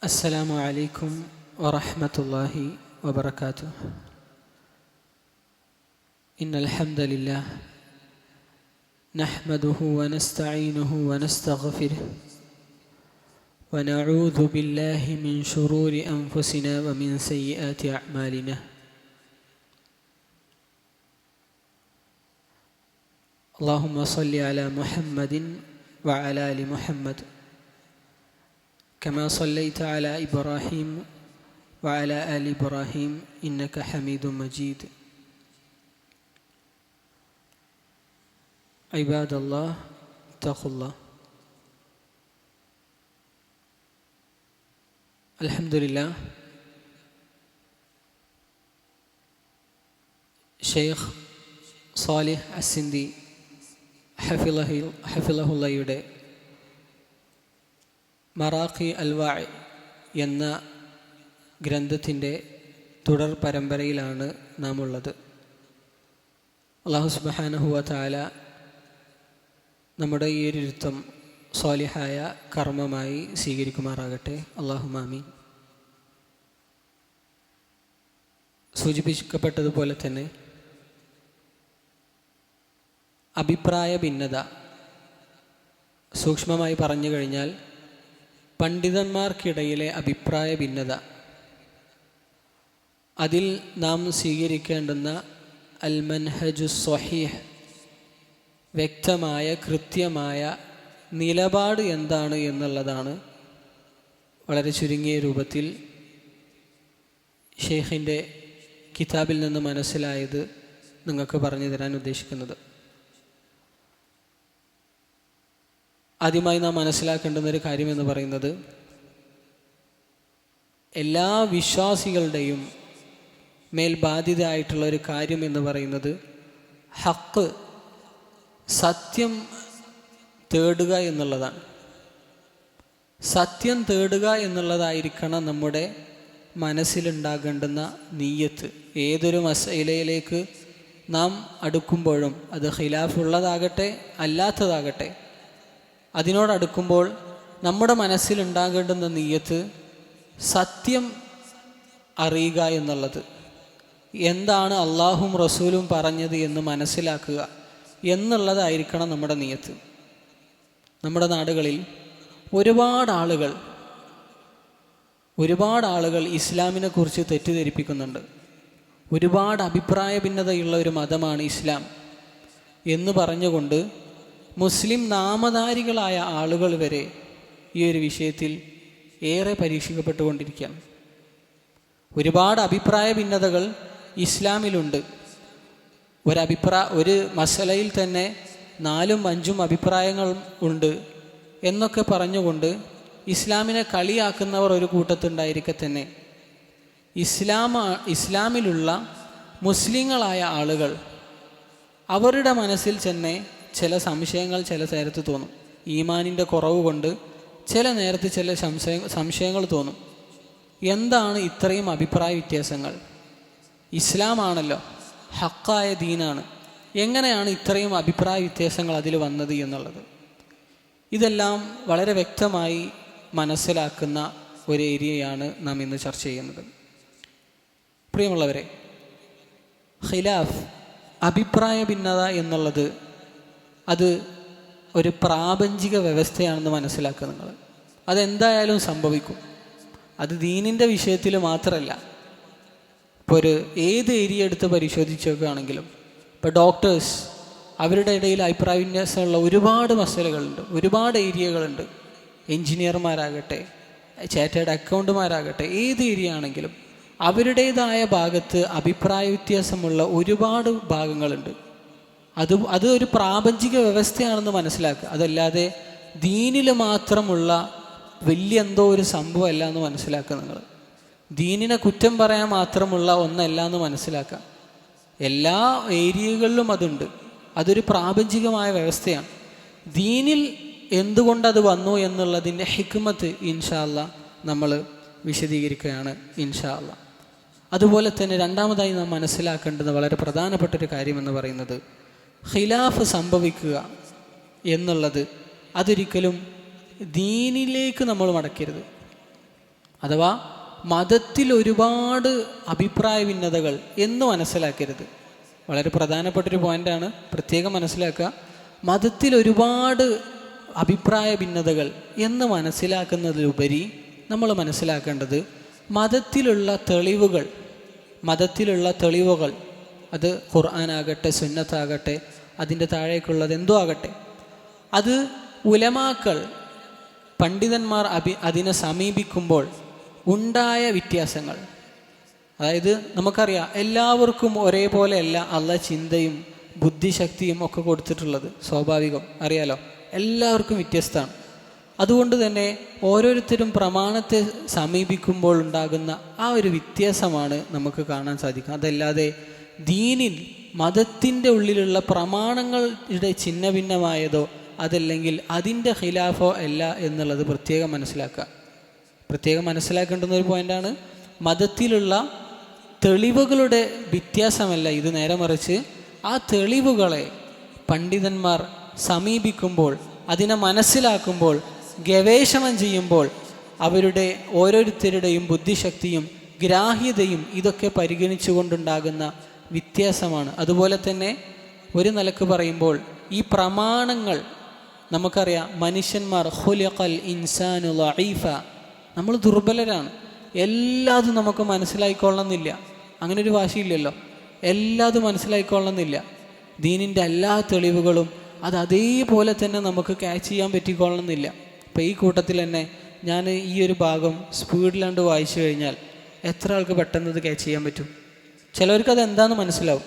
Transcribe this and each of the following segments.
السلام عليكم ورحمة الله وبركاته. إن الحمد لله نحمده ونستعينه ونستغفره ونعوذ بالله من شرور أنفسنا ومن سيئات أعمالنا. اللهم صل على محمد وعلى آل محمد كما صليت على إبراهيم وعلى آل إبراهيم إنك حميد مجيد. عباد الله اتقوا الله. الحمد لله. Sheikh Salih അസ്സിന്ദി ഹഫിളഹുള്ളയുടെ മറാഖി അൽവാഇ എന്ന ഗ്രന്ഥത്തിൻ്റെ തുടർ പരമ്പരയിലാണ് നാം ഉള്ളത്. അല്ലാഹു സുബ്ഹാനഹു വ തആല നമ്മുടെ ഈ ഒരു ഇരുത്തം സ്വാലിഹായ കർമ്മമായി സ്വീകരിക്കുമാറാകട്ടെ. അല്ലാഹുമ്മ ആമീൻ. സൂചിപ്പിക്കപ്പെട്ടതുപോലെ തന്നെ അഭിപ്രായ ഭിന്നത സൂക്ഷ്മമായി പറഞ്ഞു കഴിഞ്ഞാൽ പണ്ഡിതന്മാർക്കിടയിലെ അഭിപ്രായ ഭിന്നത, അതിൽ നാം സ്വീകരിക്കേണ്ടുന്ന അൽ മൻഹജു സ്വഹീഹ്, വ്യക്തമായ കൃത്യമായ നിലപാട് എന്താണ് എന്നുള്ളതാണ് വളരെ ചുരുങ്ങിയ രൂപത്തിൽ ഷെയ്ഖിൻ്റെ കിതാബിൽ നിന്ന് മനസ്സിലായത് നിങ്ങൾക്ക് പറഞ്ഞു തരാൻ ഉദ്ദേശിക്കുന്നത്. ആദ്യമായി നാം മനസ്സിലാക്കേണ്ടുന്നൊരു കാര്യമെന്ന് പറയുന്നത്, എല്ലാ വിശ്വാസികളുടെയും മേൽ ബാധ്യതയായിട്ടുള്ള ഒരു കാര്യം എന്ന് പറയുന്നത് ഹക്ക്, സത്യം തേടുക എന്നുള്ളതാണ്. സത്യം തേടുക എന്നുള്ളതായിരിക്കണം നമ്മുടെ മനസ്സിലുണ്ടാകേണ്ടുന്ന നീയത്ത്. ഏതൊരു മസയിലയിലേക്ക് നാം അടുക്കുമ്പോഴും, അത് ഖിലാഫുള്ളതാകട്ടെ അല്ലാത്തതാകട്ടെ, അതിനോടടുക്കുമ്പോൾ നമ്മുടെ മനസ്സിലുണ്ടാകേണ്ടുന്ന നീയത്ത് സത്യം അറിയുക എന്നുള്ളത്, എന്താണ് അള്ളാഹും റസൂലും പറഞ്ഞത് എന്ന് മനസ്സിലാക്കുക എന്നുള്ളതായിരിക്കണം നമ്മുടെ നീയത്ത്. നമ്മുടെ നാടുകളിൽ ഒരുപാട് ആളുകൾ ഇസ്ലാമിനെ കുറിച്ച് തെറ്റിദ്ധരിപ്പിക്കുന്നുണ്ട്. ഒരുപാട് അഭിപ്രായ ഭിന്നതയുള്ള ഒരു മതമാണ് ഇസ്ലാം എന്ന് പറഞ്ഞുകൊണ്ട് മുസ്ലിം നാമധാരികളായ ആളുകൾ വരെ ഈ ഒരു വിഷയത്തിൽ ഏറെ പരീക്ഷിക്കപ്പെട്ടുകൊണ്ടിരിക്കുകയാണ്. ഒരുപാട് അഭിപ്രായ ഭിന്നതകൾ ഇസ്ലാമിലുണ്ട്. ഒരു മസലയിൽ തന്നെ 4ഉം 5ഉം അഭിപ്രായങ്ങൾ ഉണ്ട് എന്നൊക്കെ പറഞ്ഞുകൊണ്ട് ഇസ്ലാമിനെ കളിയാക്കുന്നവർ ഒരു കൂട്ടത്തുണ്ടായിരിക്കെ തന്നെ ഇസ്ലാമിലുള്ള മുസ്ലിങ്ങളായ ആളുകൾ അവരുടെ മനസ്സിൽ തന്നെ ചില സംശയങ്ങൾ ചില നേരത്ത് തോന്നും. ഈമാനിൻ്റെ കുറവ് കൊണ്ട് ചില നേരത്ത് ചില സംശയങ്ങൾ തോന്നും. എന്താണ് ഇത്രയും അഭിപ്രായ വ്യത്യാസങ്ങൾ? ഇസ്ലാമാണല്ലോ, ഹക്കായ ദീനാണ്, എങ്ങനെയാണ് ഇത്രയും അഭിപ്രായ വ്യത്യാസങ്ങൾ അതിൽ വന്നത് എന്നുള്ളത്? ഇതെല്ലാം വളരെ വ്യക്തമായി മനസ്സിലാക്കുന്ന ഒരു ഏരിയയാണ് നാം ഇന്ന് ചർച്ച ചെയ്യുന്നത്. പ്രിയമുള്ളവരെ, ഖിലാഫ്, അഭിപ്രായ ഭിന്നത എന്നുള്ളത് അത് ഒരു പ്രാപഞ്ചിക വ്യവസ്ഥയാണെന്ന് മനസ്സിലാക്കുക നിങ്ങൾ. അതെന്തായാലും സംഭവിക്കും. അത് ദീനിൻ്റെ വിഷയത്തിൽ മാത്രമല്ല. ഇപ്പോൾ ഏത് ഏരിയ എടുത്ത് പരിശോധിച്ച് നോക്കുകയാണെങ്കിലും, ഇപ്പോൾ ഡോക്ടേഴ്സ്, അവരുടെ ഇടയിൽ അഭിപ്രായ വിന്യാസമുള്ള ഒരുപാട് മസലകളുണ്ട്, ഒരുപാട് ഏരിയകളുണ്ട്. എൻജിനീയർമാരാകട്ടെ, ചാർട്ടേഡ് അക്കൗണ്ടുമാരാകട്ടെ, ഏത് ഏരിയ ആണെങ്കിലും അവരുടേതായ ഭാഗത്ത് അഭിപ്രായ വ്യത്യാസമുള്ള ഒരുപാട് ഭാഗങ്ങളുണ്ട്. അത് ഒരു പ്രാപഞ്ചിക വ്യവസ്ഥയാണെന്ന് മനസ്സിലാക്കുക. അതല്ലാതെ ദീനിൽ മാത്രമുള്ള വലിയ എന്തോ ഒരു സംഭവമല്ല എന്ന് മനസ്സിലാക്കുക നിങ്ങൾ. ദീനിനെ കുറ്റം പറയാൻ മാത്രമുള്ള ഒന്നല്ല എന്ന് മനസ്സിലാക്കുക. എല്ലാ ഏരിയകളിലും അതുണ്ട്. അതൊരു പ്രാപഞ്ചികമായ വ്യവസ്ഥയാണ്. ദീനിൽ എന്തുകൊണ്ടത് വന്നു എന്നുള്ളതിൻ്റെ ഹിക്മത്ത് ഇൻഷാ അല്ലാ നമ്മൾ വിശദീകരിക്കുകയാണ് ഇൻഷാ അല്ലാ. അതുപോലെ തന്നെ രണ്ടാമതായി നാം മനസ്സിലാക്കേണ്ടുന്ന വളരെ പ്രധാനപ്പെട്ടൊരു കാര്യമെന്ന് പറയുന്നത്, ഖിലാഫ് സംഭവിക്കുക എന്നുള്ളത് അതൊരിക്കലും ദീനിലേക്ക് നമ്മൾ മടക്കരുത്. അഥവാ മതത്തിൽ ഒരുപാട് അഭിപ്രായ ഭിന്നതകൾ എന്ന് മനസ്സിലാക്കരുത്. വളരെ പ്രധാനപ്പെട്ടൊരു പോയിൻ്റാണ്, പ്രത്യേകം മനസ്സിലാക്കുക. മതത്തിൽ ഒരുപാട് അഭിപ്രായ ഭിന്നതകൾ എന്ന് മനസ്സിലാക്കുന്നതിലുപരി നമ്മൾ മനസ്സിലാക്കേണ്ടത് മതത്തിലുള്ള തെളിവുകൾ അത് ഖുർആനാകട്ടെ സുന്നത്താകട്ടെ അതിൻ്റെ താഴേക്കുള്ളത് എന്തോ ആകട്ടെ, അത് ഉലമാക്കൾ പണ്ഡിതന്മാർ അതിനെ സമീപിക്കുമ്പോൾ ഉണ്ടായ വ്യത്യാസങ്ങൾ. അതായത് നമുക്കറിയാം എല്ലാവർക്കും ഒരേപോലെ അല്ല അള്ളാഹ് ചിന്തയും ബുദ്ധിശക്തിയും ഒക്കെ കൊടുത്തിട്ടുള്ളത്, സ്വാഭാവികം, അറിയാലോ. എല്ലാവർക്കും വ്യത്യസ്തമാണ്. അതുകൊണ്ട് തന്നെ ഓരോരുത്തരും പ്രമാണത്തെ സമീപിക്കുമ്പോൾ ഉണ്ടാകുന്ന ആ ഒരു വ്യത്യാസമാണ് നമുക്ക് കാണാൻ സാധിക്കുക. അതല്ലാതെ ദീനിൽ മതത്തിൻ്റെ ഉള്ളിലുള്ള പ്രമാണങ്ങളുടെ ഛിന്ന ഭിന്നമായതോ അതല്ലെങ്കിൽ അതിൻ്റെ ഖിലാഫോ അല്ല എന്നുള്ളത് പ്രത്യേകം മനസ്സിലാക്കേണ്ടുന്ന ഒരു പോയിൻ്റാണ്. മതത്തിലുള്ള തെളിവുകളുടെ വ്യത്യാസമല്ല ഇത്, നേരെ മറിച്ച് ആ തെളിവുകളെ പണ്ഡിതന്മാർ സമീപിക്കുമ്പോൾ, അതിനെ മനസ്സിലാക്കുമ്പോൾ, ഗവേഷണം ചെയ്യുമ്പോൾ അവരുടെ ഓരോരുത്തരുടെയും ബുദ്ധിശക്തിയും ഗ്രാഹ്യതയും ഇതൊക്കെ പരിഗണിച്ചുകൊണ്ടുണ്ടാകുന്ന വ്യത്യാസമാണ്. അതുപോലെ തന്നെ ഒരു നിലക്ക് പറയുമ്പോൾ ഈ പ്രമാണങ്ങൾ നമുക്കറിയാം, മനുഷ്യന്മാർ ഖുലിഖൽ ഇൻസാനു ലഈഫ, നമ്മൾ ദുർബലരാണ്, എല്ലാതും നമുക്ക് മനസ്സിലായിക്കൊള്ളണമെന്നില്ല, അങ്ങനെ ഒരു വാശിയില്ലല്ലോ, എല്ലാതും മനസ്സിലായിക്കൊള്ളണമെന്നില്ല. ദീനിൻ്റെ എല്ലാ തെളിവുകളും അത് അതേപോലെ തന്നെ നമുക്ക് ക്യാച്ച് ചെയ്യാൻ പറ്റിക്കൊള്ളണമെന്നില്ല. അപ്പോൾ ഈ കൂട്ടത്തിൽ തന്നെ ഞാൻ ഈ ഒരു ഭാഗം സ്പീഡിലാണ്ട് വായിച്ചു കഴിഞ്ഞാൽ എത്ര ആൾക്ക് പെട്ടെന്ന് ഇത് ക്യാച്ച് ചെയ്യാൻ പറ്റും? ചിലവർക്ക് അത് എന്താണെന്ന് മനസ്സിലാവും,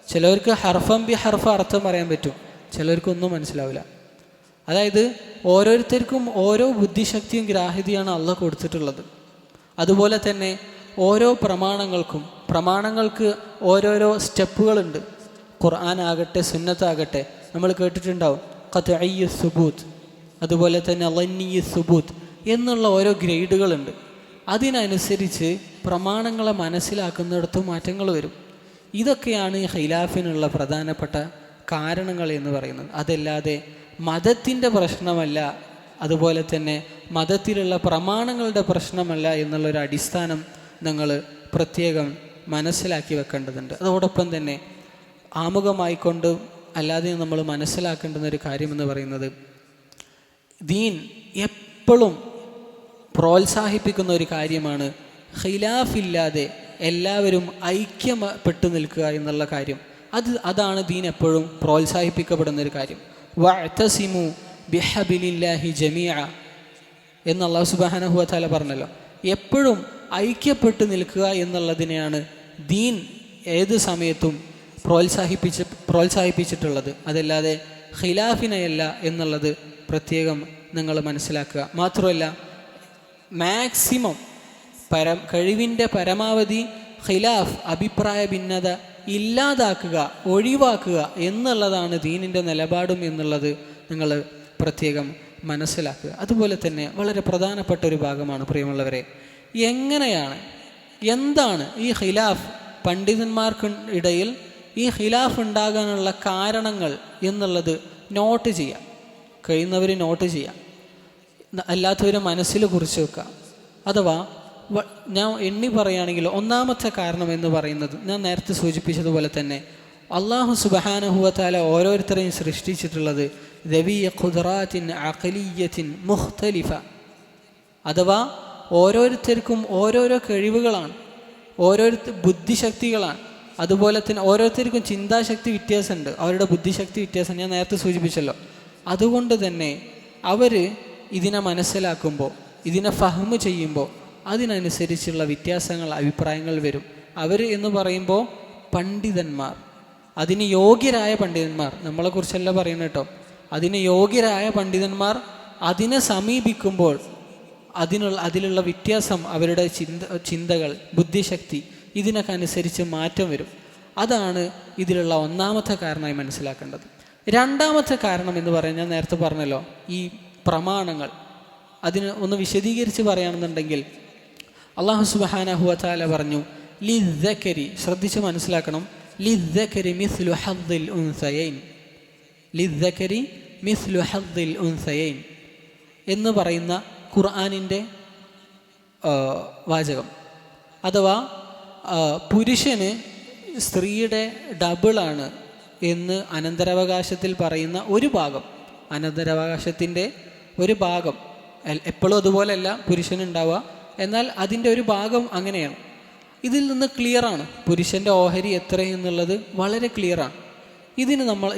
ചിലവർക്ക് ഹർഫം ബി ഹർഫ് അർത്ഥം പറയാൻ പറ്റും, ചിലവർക്കൊന്നും മനസ്സിലാവില്ല. അതായത് ഓരോരുത്തർക്കും ഓരോ ബുദ്ധിശക്തിയും ഗ്രാഹ്യതയാണ് അള്ളാഹ് കൊടുത്തിട്ടുള്ളത്. അതുപോലെ തന്നെ ഓരോ പ്രമാണങ്ങൾക്ക് ഓരോരോ സ്റ്റെപ്പുകളുണ്ട്. ഖുർആനാകട്ടെ സുന്നത്താകട്ടെ നമ്മൾ കേട്ടിട്ടുണ്ടാവും, ഖത്ഇയ്യു സുബൂത്ത്, അതുപോലെ തന്നെ ലന്നിയ്യു സുബൂത്ത് എന്നുള്ള ഓരോ ഗ്രേഡുകളുണ്ട്. അതിനനുസരിച്ച് പ്രമാണങ്ങളെ മനസ്സിലാക്കുന്നിടത്തും മാറ്റങ്ങൾ വരും. ഇതൊക്കെയാണ് ഈ ഖിലാഫിനുള്ള പ്രധാനപ്പെട്ട കാരണങ്ങൾ എന്ന് പറയുന്നത്. അതല്ലാതെ മതത്തിൻ്റെ പ്രശ്നമല്ല, അതുപോലെ തന്നെ മതത്തിലുള്ള പ്രമാണങ്ങളുടെ പ്രശ്നമല്ല എന്നുള്ളൊരു അടിസ്ഥാനം നിങ്ങൾ പ്രത്യേകം മനസ്സിലാക്കി വെക്കേണ്ടതുണ്ട്. അതോടൊപ്പം തന്നെ ആമുഖമായിക്കൊണ്ട് അല്ലാതെ നമ്മൾ മനസ്സിലാക്കേണ്ടുന്ന ഒരു കാര്യമെന്ന് പറയുന്നത്, ദീൻ എപ്പോഴും പ്രോത്സാഹിപ്പിക്കുന്ന ഒരു കാര്യമാണ് ഖിലാഫില്ലാതെ എല്ലാവരും ഐക്യപ്പെട്ടു നിൽക്കുക എന്നുള്ള കാര്യം. അതാണ് ദീൻ എപ്പോഴും പ്രോത്സാഹിപ്പിക്കപ്പെടുന്ന ഒരു കാര്യം. വഅ്തസിമു ബിഹബിലില്ലാഹി ജമീഅ എന്ന് അല്ലാഹു സുബ്ഹാനഹു വ തആല പറഞ്ഞല്ലോ. എപ്പോഴും ഐക്യപ്പെട്ടു നിൽക്കുക എന്നുള്ളതിനെയാണ് ദീൻ ഏത് സമയത്തും പ്രോത്സാഹിപ്പിച്ചിട്ടുള്ളത്. അതല്ലാതെ ഖിലാഫിനെയല്ല എന്നുള്ളത് പ്രത്യേകം നിങ്ങൾ മനസ്സിലാക്കുക. മാത്രമല്ല, മാക്സിമം കഴിവിൻ്റെ പരമാവധി ഖിലാഫ്, അഭിപ്രായ ഭിന്നത ഇല്ലാതാക്കുക, ഒഴിവാക്കുക എന്നുള്ളതാണ് ദീനിൻ്റെ നിലപാടും എന്നുള്ളത് നിങ്ങൾ പ്രത്യേകം മനസ്സിലാക്കുക. അതുപോലെ തന്നെ വളരെ പ്രധാനപ്പെട്ട ഒരു ഭാഗമാണ് പ്രിയമുള്ളവരെ, എന്താണ് ഈ ഖിലാഫ്, പണ്ഡിതന്മാർക്ക് ഇടയിൽ ഈ ഖിലാഫ് ഉണ്ടാകാനുള്ള കാരണങ്ങൾ എന്നുള്ളത് നോട്ട് ചെയ്യാം. കഴിയുന്നവർ നോട്ട് ചെയ്യാം, അല്ലാത്തവർ മനസ്സിൽ കുറിച്ച് വെക്കുക. അഥവാ ഞാൻ എണ്ണി പറയുകയാണെങ്കിൽ ഒന്നാമത്തെ കാരണം എന്ന് പറയുന്നത് ഞാൻ നേരത്തെ സൂചിപ്പിച്ചതുപോലെ തന്നെ അല്ലാഹു സുബ്ഹാനഹു വ തആല ഓരോരുത്തരെയും സൃഷ്ടിച്ചിട്ടുള്ളത് ദവിയ ഖുദ്റാത്തിൻ അഖലിയ്യത്തിൻ മുഖ്തലിഫ, അഥവാ ഓരോരുത്തർക്കും ഓരോരോ കഴിവുകളാണ്, ബുദ്ധിശക്തികളാണ്. അതുപോലെ തന്നെ ഓരോരുത്തർക്കും ചിന്താശക്തി വ്യത്യാസമുണ്ട്, അവരുടെ ബുദ്ധിശക്തി വ്യത്യാസം ഞാൻ നേരത്തെ സൂചിപ്പിച്ചല്ലോ. അതുകൊണ്ട് തന്നെ അവർ ഇതിനെ മനസ്സിലാക്കുമ്പോൾ, ഇതിനെ ഫഹ്മ് ചെയ്യുമ്പോൾ അതിനനുസരിച്ചുള്ള വ്യത്യാസങ്ങൾ, അഭിപ്രായങ്ങൾ വരും. അവർ എന്ന് പറയുമ്പോൾ പണ്ഡിതന്മാർ, അതിന് യോഗ്യരായ പണ്ഡിതന്മാർ, നമ്മളെക്കുറിച്ചല്ല പറയുന്നത് കേട്ടോ, അതിന് യോഗ്യരായ പണ്ഡിതന്മാർ അതിനെ സമീപിക്കുമ്പോൾ അതിലുള്ള വ്യത്യാസം, അവരുടെ ചിന്തകൾ, ബുദ്ധിശക്തി ഇതിനൊക്കെ അനുസരിച്ച് മാറ്റം വരും. അതാണ് ഇതിലുള്ള ഒന്നാമത്തെ കാരണമായി മനസ്സിലാക്കേണ്ടത്. രണ്ടാമത്തെ കാരണം എന്ന് പറയാൻ ഞാൻ നേരത്തെ പറഞ്ഞല്ലോ, ഈ പ്രമാണങ്ങൾ. അതിന് ഒന്ന് വിശദീകരിച്ച് പറയുകയാണെന്നുണ്ടെങ്കിൽ അല്ലാഹു സുബ്ഹാനഹു വ തആല പറഞ്ഞു ലിദ്ദക്കരി, ശ്രദ്ധിച്ച് മനസ്സിലാക്കണം, ലിദ്ദക്കരി മിസ്ലു ഹദ്ദിൽ ഉൻസയൈൻ, ലിദ്ദക്കരി മിസ്ലു ഹദ്ദിൽ ഉൻസയൈൻ എന്ന് പറയുന്ന ഖുർആനിൻ്റെ വാചകം. അഥവാ പുരുഷന് സ്ത്രീയുടെ ഡബിളാണ് എന്ന് അനന്തരാവകാശത്തിൽ പറയുന്ന ഒരു ഭാഗം, അനന്തരാവകാശത്തിൻ്റെ ഒരു ഭാഗം എപ്പോഴും അതുപോലെയല്ല പുരുഷനുണ്ടാവുക, എന്നാൽ അതിൻ്റെ ഒരു ഭാഗം അങ്ങനെയാണ്. ഇതിൽ നിന്ന് ക്ലിയറാണ് പുരുഷൻ്റെ ഓഹരി എത്രയെന്നുള്ളത് വളരെ ക്ലിയറാണ്.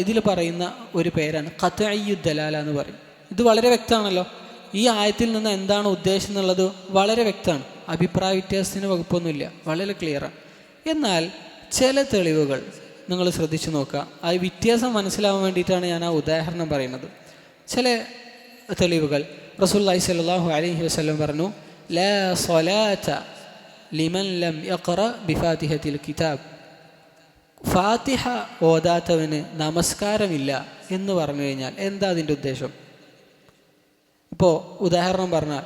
ഇതിൽ പറയുന്ന ഒരു പേരാണ് ഖത്ഇയ്യു ദലാല എന്ന് പറയും. ഇത് വളരെ വ്യക്തമാണല്ലോ. ഈ ആയത്തിൽ നിന്ന് എന്താണ് ഉദ്ദേശം എന്നുള്ളത് വളരെ വ്യക്തമാണ്. അഭിപ്രായ വ്യത്യാസത്തിന് വകുപ്പൊന്നുമില്ല, വളരെ ക്ലിയറാണ്. എന്നാൽ ചില തെളിവുകൾ നിങ്ങൾ ശ്രദ്ധിച്ചു നോക്കുക. ആ വ്യത്യാസം മനസ്സിലാവാൻ വേണ്ടിയിട്ടാണ് ഞാൻ ആ ഉദാഹരണം പറയുന്നത്. ചില തെളിവുകൾ റസൂലുള്ളാഹി സ്വല്ലല്ലാഹു അലൈഹി വസല്ലം പറഞ്ഞു, ലാ സ്വലാത ലിമൻ ലം യഖറ ബിഫാത്തിഹത്തിൽ കിതാബ്, ഫാത്തിഹ ഓതാത്തവന് നമസ്കാരമില്ല എന്ന് പറഞ്ഞു കഴിഞ്ഞാൽ എന്താ അതിൻ്റെ ഉദ്ദേശം? ഇപ്പോൾ ഉദാഹരണം പറഞ്ഞാൽ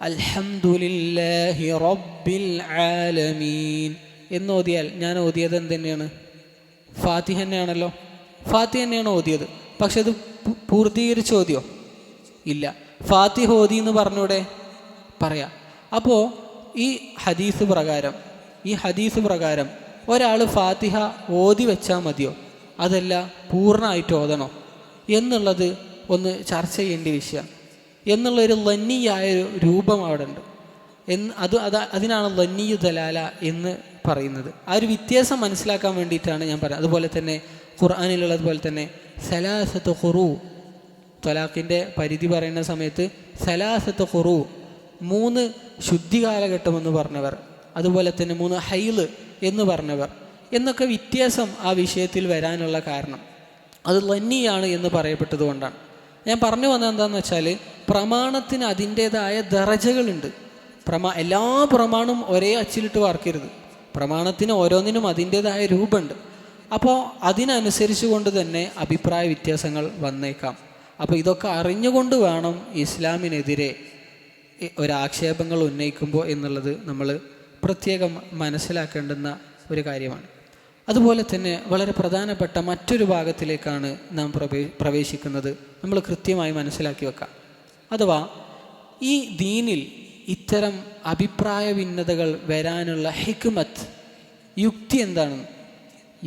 അൽഹംദുലില്ലാഹി റബ്ബിൽ ആലമീൻ എന്ന് ഓതിയാൽ ഞാൻ ഓതിയത് എന്തുതന്നെയാണ്? ഫാത്തിഹ തന്നെയാണല്ലോ. ഫാത്തിഹ തന്നെയാണ് ഓതിയത്. പക്ഷെ അത് പൂർത്തീകരിച്ച് ഓതിയോ? ഇല്ല. ഫാത്തിഹ ഓതി എന്ന് പറഞ്ഞൂടെ? പറയാം. അപ്പോൾ ഈ ഹദീസ് പ്രകാരം ഒരാൾ ഫാത്തിഹ ഓതി വെച്ചാൽ മതിയോ, അതല്ല പൂർണ്ണമായിട്ട് ഓതണോ എന്നുള്ളത് ഒന്ന് ചർച്ച ചെയ്യേണ്ട വിഷയമാണ്. എന്നുള്ളൊരു ലന്നിയായൊരു രൂപം അവിടെ ഉണ്ട്. അതിനാണ് ലന്നിയു ദലാല എന്ന് പറയുന്നത്. ആ ഒരു വ്യത്യാസം മനസ്സിലാക്കാൻ വേണ്ടിയിട്ടാണ് ഞാൻ പറയുന്നത്. അതുപോലെ തന്നെ ഖുർആനിലുള്ളതുപോലെ തന്നെ സലാസത്ത് ഖുറൂ, ത്വലാഖിൻ്റെ പരിധി പറയുന്ന സമയത്ത് സലാസത്ത് ഖുറൂ, 3 ശുദ്ധി കാലഘട്ടം എന്ന് പറഞ്ഞവർ, അതുപോലെ തന്നെ 3 ഹൈല് എന്ന് പറഞ്ഞവർ എന്നൊക്കെ വ്യത്യാസം ആ വിഷയത്തിൽ വരാനുള്ള കാരണം അത് ലന്നിയാണ് എന്ന് പറയപ്പെട്ടത് കൊണ്ടാണ്. ഞാൻ പറഞ്ഞു വന്നത് എന്താണെന്ന് വെച്ചാൽ, പ്രമാണത്തിന് അതിൻ്റേതായ ദറജകളുണ്ട്. എല്ലാ പ്രമാണവും ഒരേ അച്ചിലിട്ട് വാർക്കരുത്. പ്രമാണത്തിന് ഓരോന്നിനും അതിൻ്റേതായ രൂപമുണ്ട്. അപ്പോൾ അതിനനുസരിച്ച് കൊണ്ട് തന്നെ അഭിപ്രായ വ്യത്യാസങ്ങൾ വന്നേക്കാം. അപ്പോൾ ഇതൊക്കെ അറിഞ്ഞുകൊണ്ട് വേണം ഇസ്ലാമിനെതിരെ ഒരാക്ഷേപങ്ങൾ ഉന്നയിക്കുമ്പോൾ എന്നുള്ളത് നമ്മൾ പ്രത്യേകം മനസ്സിലാക്കേണ്ടുന്ന ഒരു കാര്യമാണ്. അതുപോലെ തന്നെ വളരെ പ്രധാനപ്പെട്ട മറ്റൊരു ഭാഗത്തിലേക്കാണ് നാം പ്രവേശിക്കുന്നത്. നമ്മൾ കൃത്യമായി മനസ്സിലാക്കി വെക്കാം. അഥവാ ഈ ദീനിൽ ഇത്തരം അഭിപ്രായ ഭിന്നതകൾ വരാനുള്ള ഹിക്മത്ത്, യുക്തി എന്താണെന്ന്,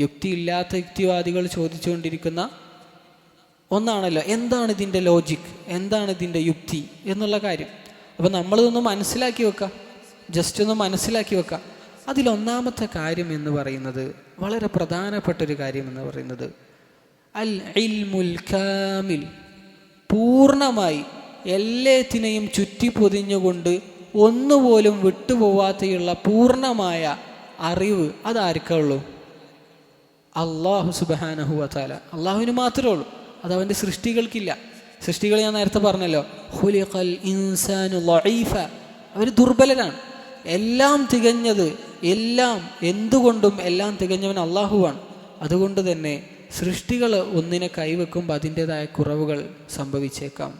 യുക്തിയില്ലാത്ത യുക്തിവാദികൾ ചോദിച്ചുകൊണ്ടിരിക്കുന്ന ഒന്നാണല്ലോ, എന്താണ് ഇതിൻ്റെ ലോജിക്, എന്താണ് ഇതിൻ്റെ യുക്തി എന്നുള്ള കാര്യം. അപ്പോൾ നമ്മളിതൊന്ന് മനസ്സിലാക്കി വെക്കാം, ജസ്റ്റ് ഒന്ന് മനസ്സിലാക്കി വെക്കാം. അതിലൊന്നാമത്തെ കാര്യം എന്ന് പറയുന്നത്, വളരെ പ്രധാനപ്പെട്ടൊരു കാര്യം എന്ന് പറയുന്നത് അൽ ഇൽമുൽ കാമിൽ, പൂർണ്ണമായി എല്ലാത്തിനെയും ചുറ്റിപ്പൊതിഞ്ഞുകൊണ്ട് ഒന്നുപോലും വിട്ടുപോവാതെയുള്ള പൂർണ്ണമായ അറിവ് അതാർക്കുള്ളൂ? അള്ളാഹു സുബ്ഹാനഹു വ തആല, അള്ളാഹുവിന് മാത്രമേ ഉള്ളൂ. അത് അവൻ്റെ സൃഷ്ടികൾക്കില്ല. സൃഷ്ടികൾ ഞാൻ നേരത്തെ പറഞ്ഞല്ലോ, ഖുലിഖൽ ഇൻസാനു ലഈഫ, അവർ ദുർബലരാണ്. എല്ലാം തികഞ്ഞത്, എല്ലാം എന്തുകൊണ്ടും എല്ലാം തികഞ്ഞവൻ അള്ളാഹുവാണ്. അതുകൊണ്ട് തന്നെ സൃഷ്ടികൾ ഒന്നിനെ കൈവെക്കുമ്പോൾ അതിൻ്റേതായ കുറവുകൾ സംഭവിച്ചേക്കാം.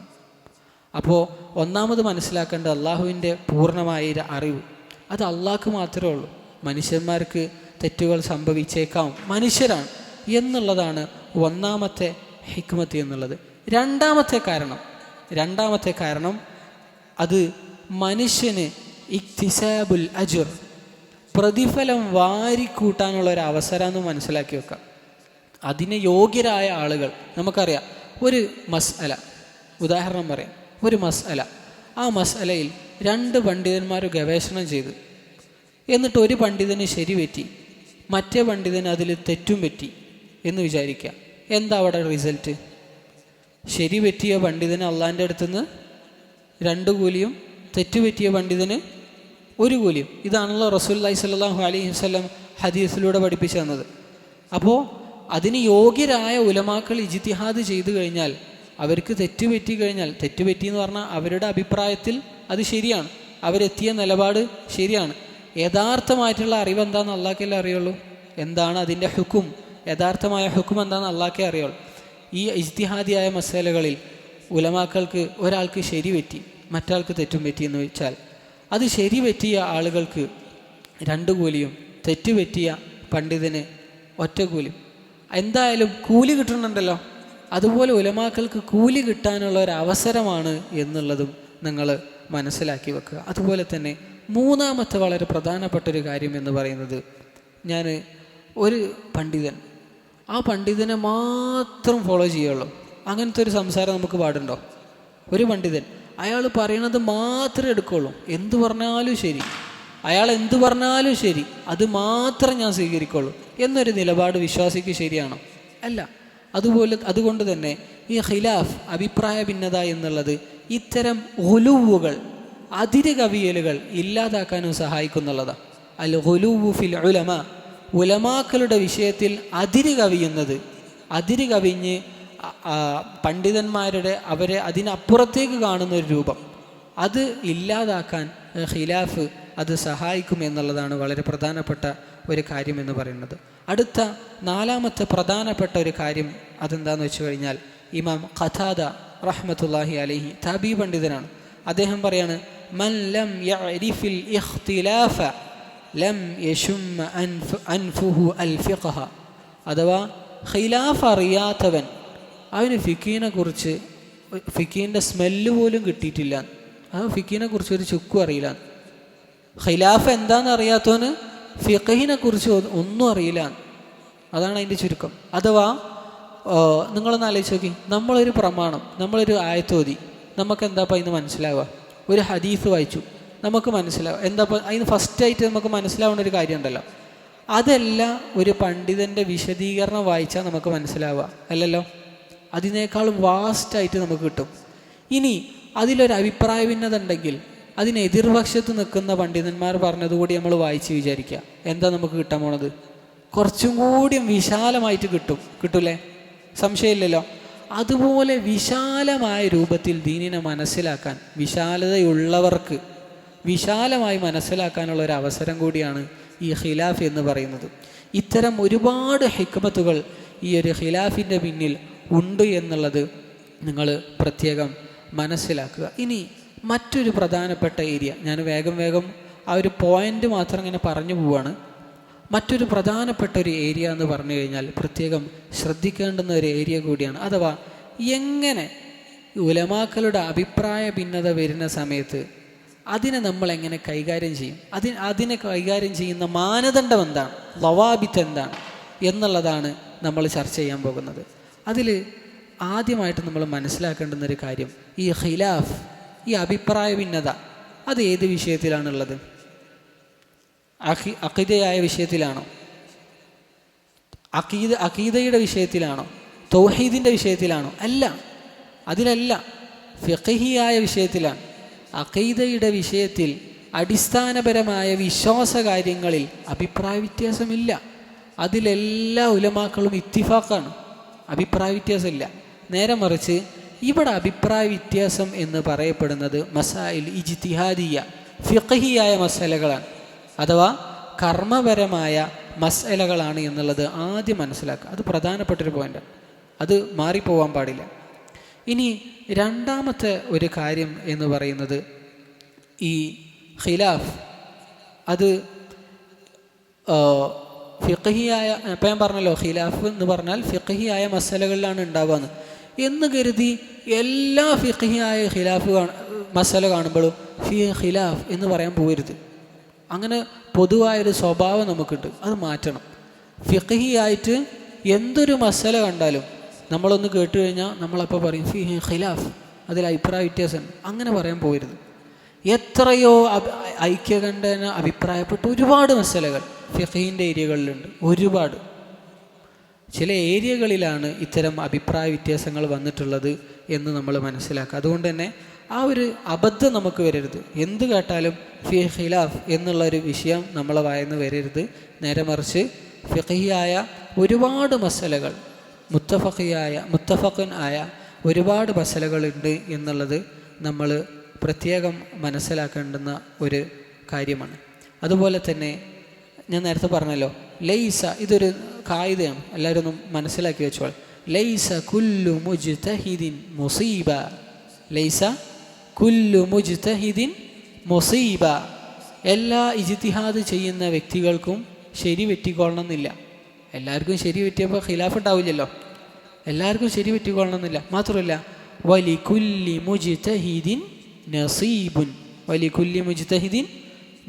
അപ്പോൾ ഒന്നാമത് മനസ്സിലാക്കേണ്ട അള്ളാഹുവിൻ്റെ പൂർണ്ണമായ അറിവ് അത് അള്ളാഹ്ക്ക് മാത്രമേ ഉള്ളൂ. മനുഷ്യന്മാർക്ക് തെറ്റുകൾ സംഭവിച്ചേക്കാം, മനുഷ്യരാണ് എന്നുള്ളതാണ് ഒന്നാമത്തെ ഹിക്മത്ത് എന്നുള്ളത്. രണ്ടാമത്തെ കാരണം അത് മനുഷ്യന് ഇക്തിസാബുൽ അജ്ർ, പ്രതിഫലം വാരിക്കൂട്ടാനുള്ള ഒരു അവസരം എന്ന് മനസ്സിലാക്കി വെക്കാം. അതിന് യോഗ്യരായ ആളുകൾ, നമുക്കറിയാം ഒരു മസ്അല, ഉദാഹരണം പറയാം, ഒരു മസ്അല, ആ മസ്അലയിൽ 2 പണ്ഡിതന്മാർ ഗവേഷണം ചെയ്തു. എന്നിട്ട് ഒരു പണ്ഡിതന് ശരിപറ്റി, മറ്റേ പണ്ഡിതന് അതിൽ തെറ്റും പറ്റി എന്ന് വിചാരിക്കുക. എന്താ അവിടെ റിസൾട്ട്? ശരിപറ്റിയ പണ്ഡിതന് അള്ളാൻ്റെ അടുത്തുനിന്ന് 2 കൂലിയും തെറ്റുപറ്റിയ പണ്ഡിതന് 1 കൂലിയും. ഇതാണല്ലോ റസൂലുള്ളാഹി സ്വല്ലല്ലാഹു അലൈഹി വസല്ലം ഹദീസിലൂടെ പഠിപ്പിച്ചു തന്നത്. അപ്പോൾ അതിന് യോഗ്യരായ ഉലമാക്കൾ ഇജ്തിഹാദ് ചെയ്തു കഴിഞ്ഞാൽ, അവർക്ക് തെറ്റുപറ്റി കഴിഞ്ഞാൽ, തെറ്റുപറ്റി എന്ന് പറഞ്ഞാൽ അവരുടെ അഭിപ്രായത്തിൽ അത് ശരിയാണ്, അവരെത്തിയ നിലപാട് ശരിയാണ്. യഥാർത്ഥമായിട്ടുള്ള അറിവ് എന്താണെന്ന് അള്ളാഹ്ക്കല്ലേ അറിയുള്ളൂ. എന്താണ് അതിൻ്റെ ഹുക്കും, യഥാർത്ഥമായ ഹുക്കും എന്താണെന്ന് അള്ളാഹ്ക്കേ അറിയുള്ളൂ. ഈ ഇജ്തിഹാദിയായ മസലകളിൽ ഉലമാക്കൾക്ക് ഒരാൾക്ക് ശരിപറ്റി, മറ്റാൾക്ക് തെറ്റും പറ്റി എന്ന് വെച്ചാൽ, അത് ശരിപറ്റിയ ആളുകൾക്ക് 2 കൂലിയും തെറ്റുപറ്റിയ പണ്ഡിതന് 1 കൂലിയും. എന്തായാലും കൂലി കിട്ടുന്നുണ്ടല്ലോ. അതുപോലെ ഉലമാക്കൾക്ക് കൂലി കിട്ടാനുള്ള ഒരു അവസരമാണ് എന്നുള്ളതും നിങ്ങൾ മനസ്സിലാക്കി വെക്കുക. അതുപോലെ തന്നെ മൂന്നാമത്തെ വളരെ പ്രധാനപ്പെട്ട ഒരു കാര്യം എന്ന് പറയുന്നത്, ഞാൻ ഒരു പണ്ഡിതൻ, ആ പണ്ഡിതനെ മാത്രം ഫോളോ ചെയ്യുള്ളൂ. അങ്ങനത്തെ ഒരു സംസാരം നമുക്ക് പാടുണ്ടോ? ഒരു പണ്ഡിതൻ അയാൾ പറയണത് മാത്രമേ എടുക്കുള്ളൂ. എന്തു പറഞ്ഞാലും ശരി, അയാൾ എന്തു പറഞ്ഞാലും ശരി, അത് മാത്രം ഞാൻ സ്വീകരിക്കുള്ളൂ എന്നൊരു നിലപാട് വിശ്വാസിക്ക് ശരിയാണോ? അല്ല. അതുകൊണ്ട് തന്നെ ഈ ഖിലാഫ്, അഭിപ്രായ ഭിന്നത എന്നുള്ളത് ഇത്തരം ഗുലുവുകൾ, അതിര് കവിയലുകൾ ഇല്ലാതാക്കാനും സഹായിക്കുന്നുള്ളതാണ്. അൽ ഗുലുവു ഫിൽ ഉലമ, ഉലമാക്കളുടെ വിഷയത്തിൽ അതിര് കവിയുന്നത്, അതിര് കവിഞ്ഞ് പണ്ഡിതന്മാരുടെ അവരെ അതിനപ്പുറത്തേക്ക് കാണുന്ന ഒരു രൂപം, അത് ഇല്ലാതാക്കാൻ ഖിലാഫ് അത് സഹായിക്കും എന്നുള്ളതാണ് വളരെ പ്രധാനപ്പെട്ട ഒരു കാര്യം എന്ന് പറയുന്നത്. അടുത്ത നാലാമത്തെ പ്രധാനപ്പെട്ട ഒരു കാര്യം അതെന്താണെന്ന് വെച്ച് കഴിഞ്ഞാൽ, ഇമാം ഖതാദ റഹ്മത്തുള്ളാഹി അലൈഹി താബി പണ്ഡിതനാണ്. അദ്ദേഹം പറയാണ്, മൻ ലം യഅരിഫിൽ ഇഖ്തിലാഫ ലം യശുമ്മ അൻഫുഹു അൽ ഫിഖ്ഹ. അഥവാ ഖിലാഫ് അറിയാത്തവൻ അവന് ഫിഖീനെ കുറിച്ച്, ഫിഖീൻ്റെ സ്മെല്ല് പോലും കിട്ടിയിട്ടില്ല, അവൻ ഫിഖീനെ കുറിച്ച് ഒരു ചുക്കും അറിയില്ല. ഖിലാഫ് എന്താണെന്ന് അറിയാത്തവന് ഫിഖഹിനെ കുറിച്ച് ഒന്നും അറിയില്ല. അതാണ് അതിൻ്റെ ചുരുക്കം. അഥവാ നിങ്ങളൊന്ന് ആലോചിച്ച് നോക്കി, നമ്മളൊരു പ്രമാണം, നമ്മളൊരു ആയത്തോതി, നമുക്ക് എന്താപ്പം അതിന് മനസ്സിലാവുക? ഒരു ഹദീസ് വായിച്ചു, നമുക്ക് മനസ്സിലാവുക എന്താപ്പം അതിന് ഫസ്റ്റായിട്ട് നമുക്ക് മനസ്സിലാവുന്ന ഒരു കാര്യം ഉണ്ടല്ലോ, അതല്ല ഒരു പണ്ഡിതൻ്റെ വിശദീകരണം വായിച്ചാൽ നമുക്ക് മനസ്സിലാവുക, അല്ലല്ലോ. അതിനേക്കാളും വാസ്റ്റായിട്ട് നമുക്ക് കിട്ടും. ഇനി അതിലൊരു അഭിപ്രായ ഭിന്നത ഉണ്ടെങ്കിൽ അതിന് എതിർപക്ഷത്ത് നിൽക്കുന്ന പണ്ഡിതന്മാർ പറഞ്ഞതുകൂടി നമ്മൾ വായിച്ച് വിചാരിക്കുക, എന്താ നമുക്ക് കിട്ടാൻ പോണത്? കുറച്ചും കൂടി വിശാലമായിട്ട് കിട്ടൂലേ? സംശയമില്ലല്ലോ. അതുപോലെ വിശാലമായ രൂപത്തിൽ ദീനിനെ മനസ്സിലാക്കാൻ, വിശാലതയുള്ളവർക്ക് വിശാലമായി മനസ്സിലാക്കാനുള്ള ഒരു അവസരം കൂടിയാണ് ഈ ഖിലാഫ് എന്ന് പറയുന്നത്. ഇത്തരം ഒരുപാട് ഹിക്മത്തുകൾ ഈ ഒരു ഖിലാഫിൻ്റെ പിന്നിൽ ഉണ്ട് എന്നുള്ളത് നിങ്ങൾ പ്രത്യേകം മനസ്സിലാക്കുക. ഇനി മറ്റൊരു പ്രധാനപ്പെട്ട ഏരിയ, ഞാൻ വേഗം ആ ഒരു പോയിന്റ് മാത്രം ഇങ്ങനെ പറഞ്ഞു പോവാണ്. മറ്റൊരു പ്രധാനപ്പെട്ട ഒരു ഏരിയ എന്ന് പറഞ്ഞു കഴിഞ്ഞാൽ പ്രത്യേകം ശ്രദ്ധിക്കേണ്ടുന്ന ഒരു ഏരിയ കൂടിയാണ്. അഥവാ എങ്ങനെ ഉലമാക്കളുടെ അഭിപ്രായ ഭിന്നത വരുന്ന സമയത്ത് അതിനെ നമ്മൾ എങ്ങനെ കൈകാര്യം ചെയ്യും, അതിനെ കൈകാര്യം ചെയ്യുന്ന മാനദണ്ഡം എന്താണ്, ലവാബിത്ത് എന്താണ് എന്നുള്ളതാണ് നമ്മൾ ചർച്ച ചെയ്യാൻ പോകുന്നത്. അതിൽ ആദ്യമായിട്ട് നമ്മൾ മനസ്സിലാക്കേണ്ടുന്നൊരു കാര്യം, ഈ ഖിലാഫ്, ഈ അഭിപ്രായ ഭിന്നത അത് ഏത് വിഷയത്തിലാണുള്ളത്? അഖീദയായ വിഷയത്തിലാണോ? അഖീദയുടെ വിഷയത്തിലാണോ? തൗഹീദിൻ്റെ വിഷയത്തിലാണോ? അല്ല, അതിലല്ല. ഫിഖഹിയായ വിഷയത്തിലാണ്. അഖീദയുടെ വിഷയത്തിൽ അടിസ്ഥാനപരമായ വിശ്വാസ കാര്യങ്ങളിൽ അഭിപ്രായ വ്യത്യാസമില്ല. അതിലെല്ലാ ഉലമാക്കളും ഇത്തിഫാഖാണ്, അഭിപ്രായ വ്യത്യാസമില്ല. നേരെ മറിച്ച് ഇവിടെ അഭിപ്രായ വ്യത്യാസം എന്ന് പറയപ്പെടുന്നത് മസായിൽ ഇജ്തിഹാദിയ, ഫിഖഹിയായ മസലകളാണ്, അഥവാ കർമ്മപരമായ മസലകളാണ് എന്നുള്ളത് ആദ്യം മനസ്സിലാക്കുക. അത് പ്രധാനപ്പെട്ടൊരു പോയിൻ്റാണ്, അത് മാറിപ്പോവാൻ പാടില്ല. ഇനി രണ്ടാമത്തെ ഒരു കാര്യം എന്ന് പറയുന്നത്, ഈ ഖിലാഫ് അത് ഫിഖഹിയായ, ഇപ്പം ഞാൻ പറഞ്ഞല്ലോ ഖിലാഫ് എന്ന് പറഞ്ഞാൽ ഫിഖഹിയായ മസലകളിലാണ് ഉണ്ടാവുക എന്ന് കരുതി എല്ലാ ഫിഖഹിയായ മസല കാണുമ്പോഴും ഖിലാഫ് എന്ന് പറയാൻ പോകരുത്. അങ്ങനെ പൊതുവായൊരു സ്വഭാവം നമുക്കുണ്ട്, അത് മാറ്റണം. ഫിഖഹിയായിട്ട് എന്തൊരു മസല കണ്ടാലും നമ്മളൊന്ന് കേട്ട് കഴിഞ്ഞാൽ നമ്മളപ്പോൾ പറയും ഖിലാഫ്, അതിൽ അഭിപ്രായ വ്യത്യാസം, അങ്ങനെ പറയാൻ പോകരുത്. എത്രയോ ഐക്യകണ്ഠേന അഭിപ്രായപ്പെട്ട ഒരുപാട് മസലകൾ ഫിഖഹിൻ്റെ ഏരിയകളിലുണ്ട്, ഒരുപാട്. ചില ഏരിയകളിലാണ് ഇത്തരം അഭിപ്രായ വ്യത്യാസങ്ങൾ വന്നിട്ടുള്ളത് എന്ന് നമ്മൾ മനസ്സിലാക്കുക. അതുകൊണ്ട് തന്നെ ആ ഒരു അബദ്ധം നമുക്ക് വരരുത്. എന്ത് കേട്ടാലും ഖിലാഫ് എന്നുള്ളൊരു വിഷയം നമ്മളെ വായന്ന് വരരുത്. നേരെ മറിച്ച് ഫിഖഹിയായ ഒരുപാട് മസലകൾ, മുത്തഫഖൻ ആയ ഒരുപാട് മസലകളുണ്ട് എന്നുള്ളത് നമ്മൾ പ്രത്യേകം മനസ്സിലാക്കേണ്ടുന്ന ഒരു കാര്യമാണ്. അതുപോലെ തന്നെ ഞാൻ നേരത്തെ പറഞ്ഞല്ലോ, ലൈസ, ഇതൊരു കായികയാണ്, എല്ലാവരും ഒന്നും മനസ്സിലാക്കി വെച്ചോൾ. ലൈസ കുല്ലു മുജ്തഹിദിൻ മുസീബ, ലൈസ കുല്ലു മുജ്തഹിദിൻ മുസീബ. എല്ലാ ഇജ്തിഹാദ് ചെയ്യുന്ന വ്യക്തികൾക്കും ശരി പറ്റിക്കൊള്ളണമെന്നില്ല. എല്ലാവർക്കും ശരി പറ്റിയപ്പോൾ ഖിലാഫ് ഉണ്ടാവില്ലല്ലോ, എല്ലാവർക്കും ശരി പറ്റിക്കൊള്ളണമെന്നില്ല. മാത്രമല്ല വലികുല്ലി മുജ്തഹിദിൻ നസീബുൻ, വലികുല്ലി മുജ്തഹിദിൻ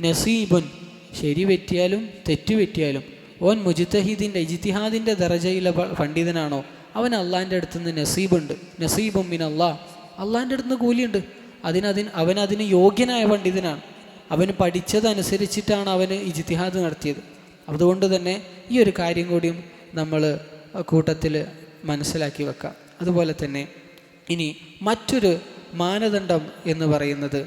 നസീബുൻ, ശരി പറ്റിയാലും തെറ്റു പറ്റിയാലും ഓൻ മുജ്തഹിദിൻ്റെ ഇജ്തിഹാദിൻ്റെ ദറജയിലെ പണ്ഡിതനാണോ, അവൻ അള്ളാഹിൻ്റെ അടുത്ത് നിന്ന് നസീബുണ്ട്. നസീബും മിൻ അള്ളാഹ്, അള്ളാഹിൻ്റെ അടുത്ത് നിന്ന് കൂലിയുണ്ട്. അവനതിന് യോഗ്യനായ പണ്ഡിതനാണ്. അവന് പഠിച്ചതനുസരിച്ചിട്ടാണ് അവന് ഇജ്തിഹാദ് നടത്തിയത്. അതുകൊണ്ട് തന്നെ ഈ ഒരു കാര്യം കൂടിയും നമ്മൾ കൂട്ടത്തിൽ മനസ്സിലാക്കി വെക്കാം. അതുപോലെ തന്നെ ഇനി മറ്റൊരു മാനദണ്ഡം എന്ന് പറയുന്നത്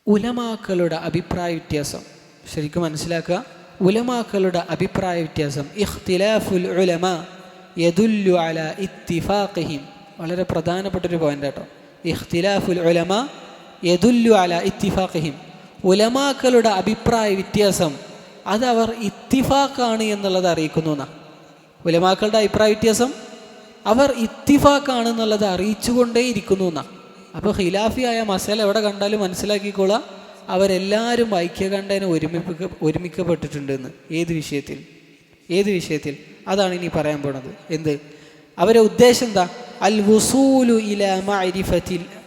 ഉലമാക്കളുടെ അഭിപ്രായ വ്യത്യാസം. ശരിക്കും മനസ്സിലാക്കുക, ഉലമാക്കളുടെ അഭിപ്രായ വ്യത്യാസം. ഇഖ്തിലാഫുൽ ഉലമാ യദുല്ലു അലാ ഇത്തിഫാഖിഹിം, വളരെ പ്രധാനപ്പെട്ടൊരു പോയിന്റ് കേട്ടോ. ഇഖ്തിലാഫുൽ ഉലമാ യദുല്ലു അലാ ഇത്തിഫാഖിഹിം, ഉലമാക്കളുടെ അഭിപ്രായ വ്യത്യാസം അത് അവർ ഇത്തിഫാഖാണ് എന്നുള്ളത് അറിയിക്കുന്നു എന്നാണ്. ഉലമാക്കളുടെ അഭിപ്രായ വ്യത്യാസം അവർ ഇത്തിഫാഖാണ് എന്നുള്ളത് അറിയിച്ചുകൊണ്ടേ ഇരിക്കുന്നു എന്നാണ്. അപ്പോൾ ഖിലാഫിയായ മസല എവിടെ കണ്ടാലും മനസ്സിലാക്കിക്കോളാം, അവരെല്ലാവരും ഐക്യകണ്ഠേന ഒരുമിക്കപ്പെട്ടിട്ടുണ്ടെന്ന്. ഏത് വിഷയത്തിൽ അതാണ് ഇനി പറയാൻ പോണത്. എന്ത് അവരെ ഉദ്ദേശം എന്താ? അൽ വുസൂലു ഇലാ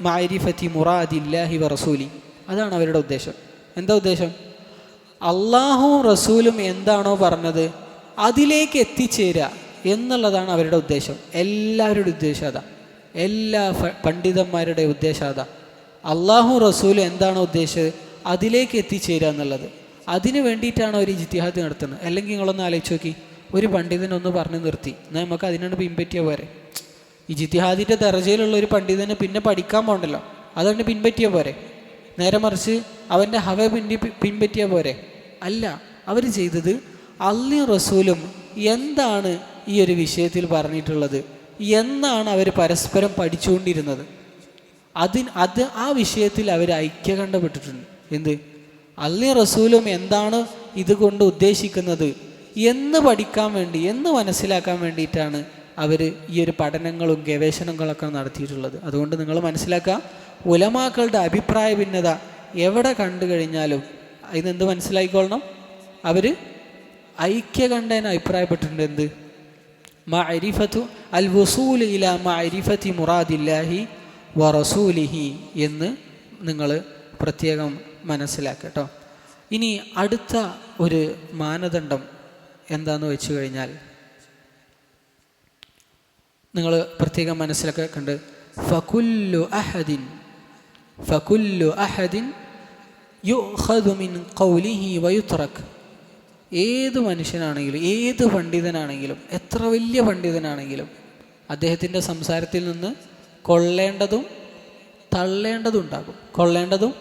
മഅരിഫത്തി മുറാദില്ലാഹി വറസൂലി, അതാണ് അവരുടെ ഉദ്ദേശം. എന്താ ഉദ്ദേശം? അള്ളാഹുവും റസൂലും എന്താണോ പറഞ്ഞത് അതിലേക്ക് എത്തിച്ചേരുക എന്നുള്ളതാണ് അവരുടെ ഉദ്ദേശം. എല്ലാവരുടെ ഉദ്ദേശം അതാ, എല്ലാ പണ്ഡിതന്മാരുടെ ഉദ്ദേശം അതാ. അള്ളാഹു റസൂലും എന്താണോ ഉദ്ദേശിച്ചത് അതിലേക്ക് എത്തിച്ചേരുക എന്നുള്ളത്. അതിന് വേണ്ടിയിട്ടാണ് അവർ ഇജ്തിഹാദ് നടത്തുന്നത്. അല്ലെങ്കിൽ നിങ്ങളൊന്ന് ആലോചിച്ച് നോക്കി, ഒരു പണ്ഡിതനൊന്ന് പറഞ്ഞു നിർത്തി, എന്നാൽ നമുക്ക് അതിനോട് പിൻപറ്റിയ പോരെ. ഇജ്തിഹാദിൻ്റെ ദർജയിലുള്ള ഒരു പണ്ഡിതന് പിന്നെ പഠിക്കാൻ പോകണ്ടല്ലോ, അതുകൊണ്ട് പിൻപറ്റിയ പോരെ. നേരെ മറിച്ച് അവൻ്റെ ഹവ പിൻപറ്റിയ പോരെ. അല്ല, അവർ ചെയ്തത് അള്ളാഹും റസൂലും എന്താണ് ഈ ഒരു വിഷയത്തിൽ പറഞ്ഞിട്ടുള്ളത് എന്നാണ് അവർ പരസ്പരം പഠിച്ചുകൊണ്ടിരുന്നത്. ആ വിഷയത്തിൽ അവർ ഐക്യകണ്ഠപ്പെട്ടിട്ടുണ്ട്. എന്ത്? അള്ളാഹും റസൂലും എന്താണ് ഇതുകൊണ്ട് ഉദ്ദേശിക്കുന്നത് എന്ന് പഠിക്കാൻ വേണ്ടി, എന്ന് മനസ്സിലാക്കാൻ വേണ്ടിയിട്ടാണ് അവർ ഈ ഒരു പഠനങ്ങളും ഗവേഷണങ്ങളൊക്കെ നടത്തിയിട്ടുള്ളത്. അതുകൊണ്ട് നിങ്ങൾ മനസ്സിലാക്കുക, ഉലമാക്കളുടെ അഭിപ്രായ ഭിന്നത എവിടെ കണ്ടു കഴിഞ്ഞാലും ഇതെന്ത് മനസ്സിലാക്കിക്കൊള്ളണം, അവർ ഐക്യകണ്ഠേന അഭിപ്രായപ്പെട്ടിട്ടുണ്ട്. എന്ത്? മഅരിഫത്തു അൽ വുസൂൽ ഇലാ മഅരിഫത്തി മുറാദില്ലാഹി വറസൂലിഹി എന്ന് നിങ്ങൾ പ്രത്യേകം മനസ്സിലാക്കട്ടോ. ഇനി അടുത്ത ഒരു മാനദണ്ഡം എന്താണെന്ന് വെച്ച് കഴിഞ്ഞാൽ നിങ്ങൾ പ്രത്യേകം മനസ്സിലാക്കേണ്ട, ഫകുല്ലു അഹദിൻ യുഖദു മിൻ ഖൗലിഹി വയുത്രക്. ഏത് മനുഷ്യനാണെങ്കിലും, ഏത് പണ്ഡിതനാണെങ്കിലും, എത്ര വലിയ പണ്ഡിതനാണെങ്കിലും അദ്ദേഹത്തിൻ്റെ സംസാരത്തിൽ നിന്ന് കൊള്ളേണ്ടതും തള്ളേണ്ടതും ഉണ്ടാകും. കൊള്ളേണ്ടതും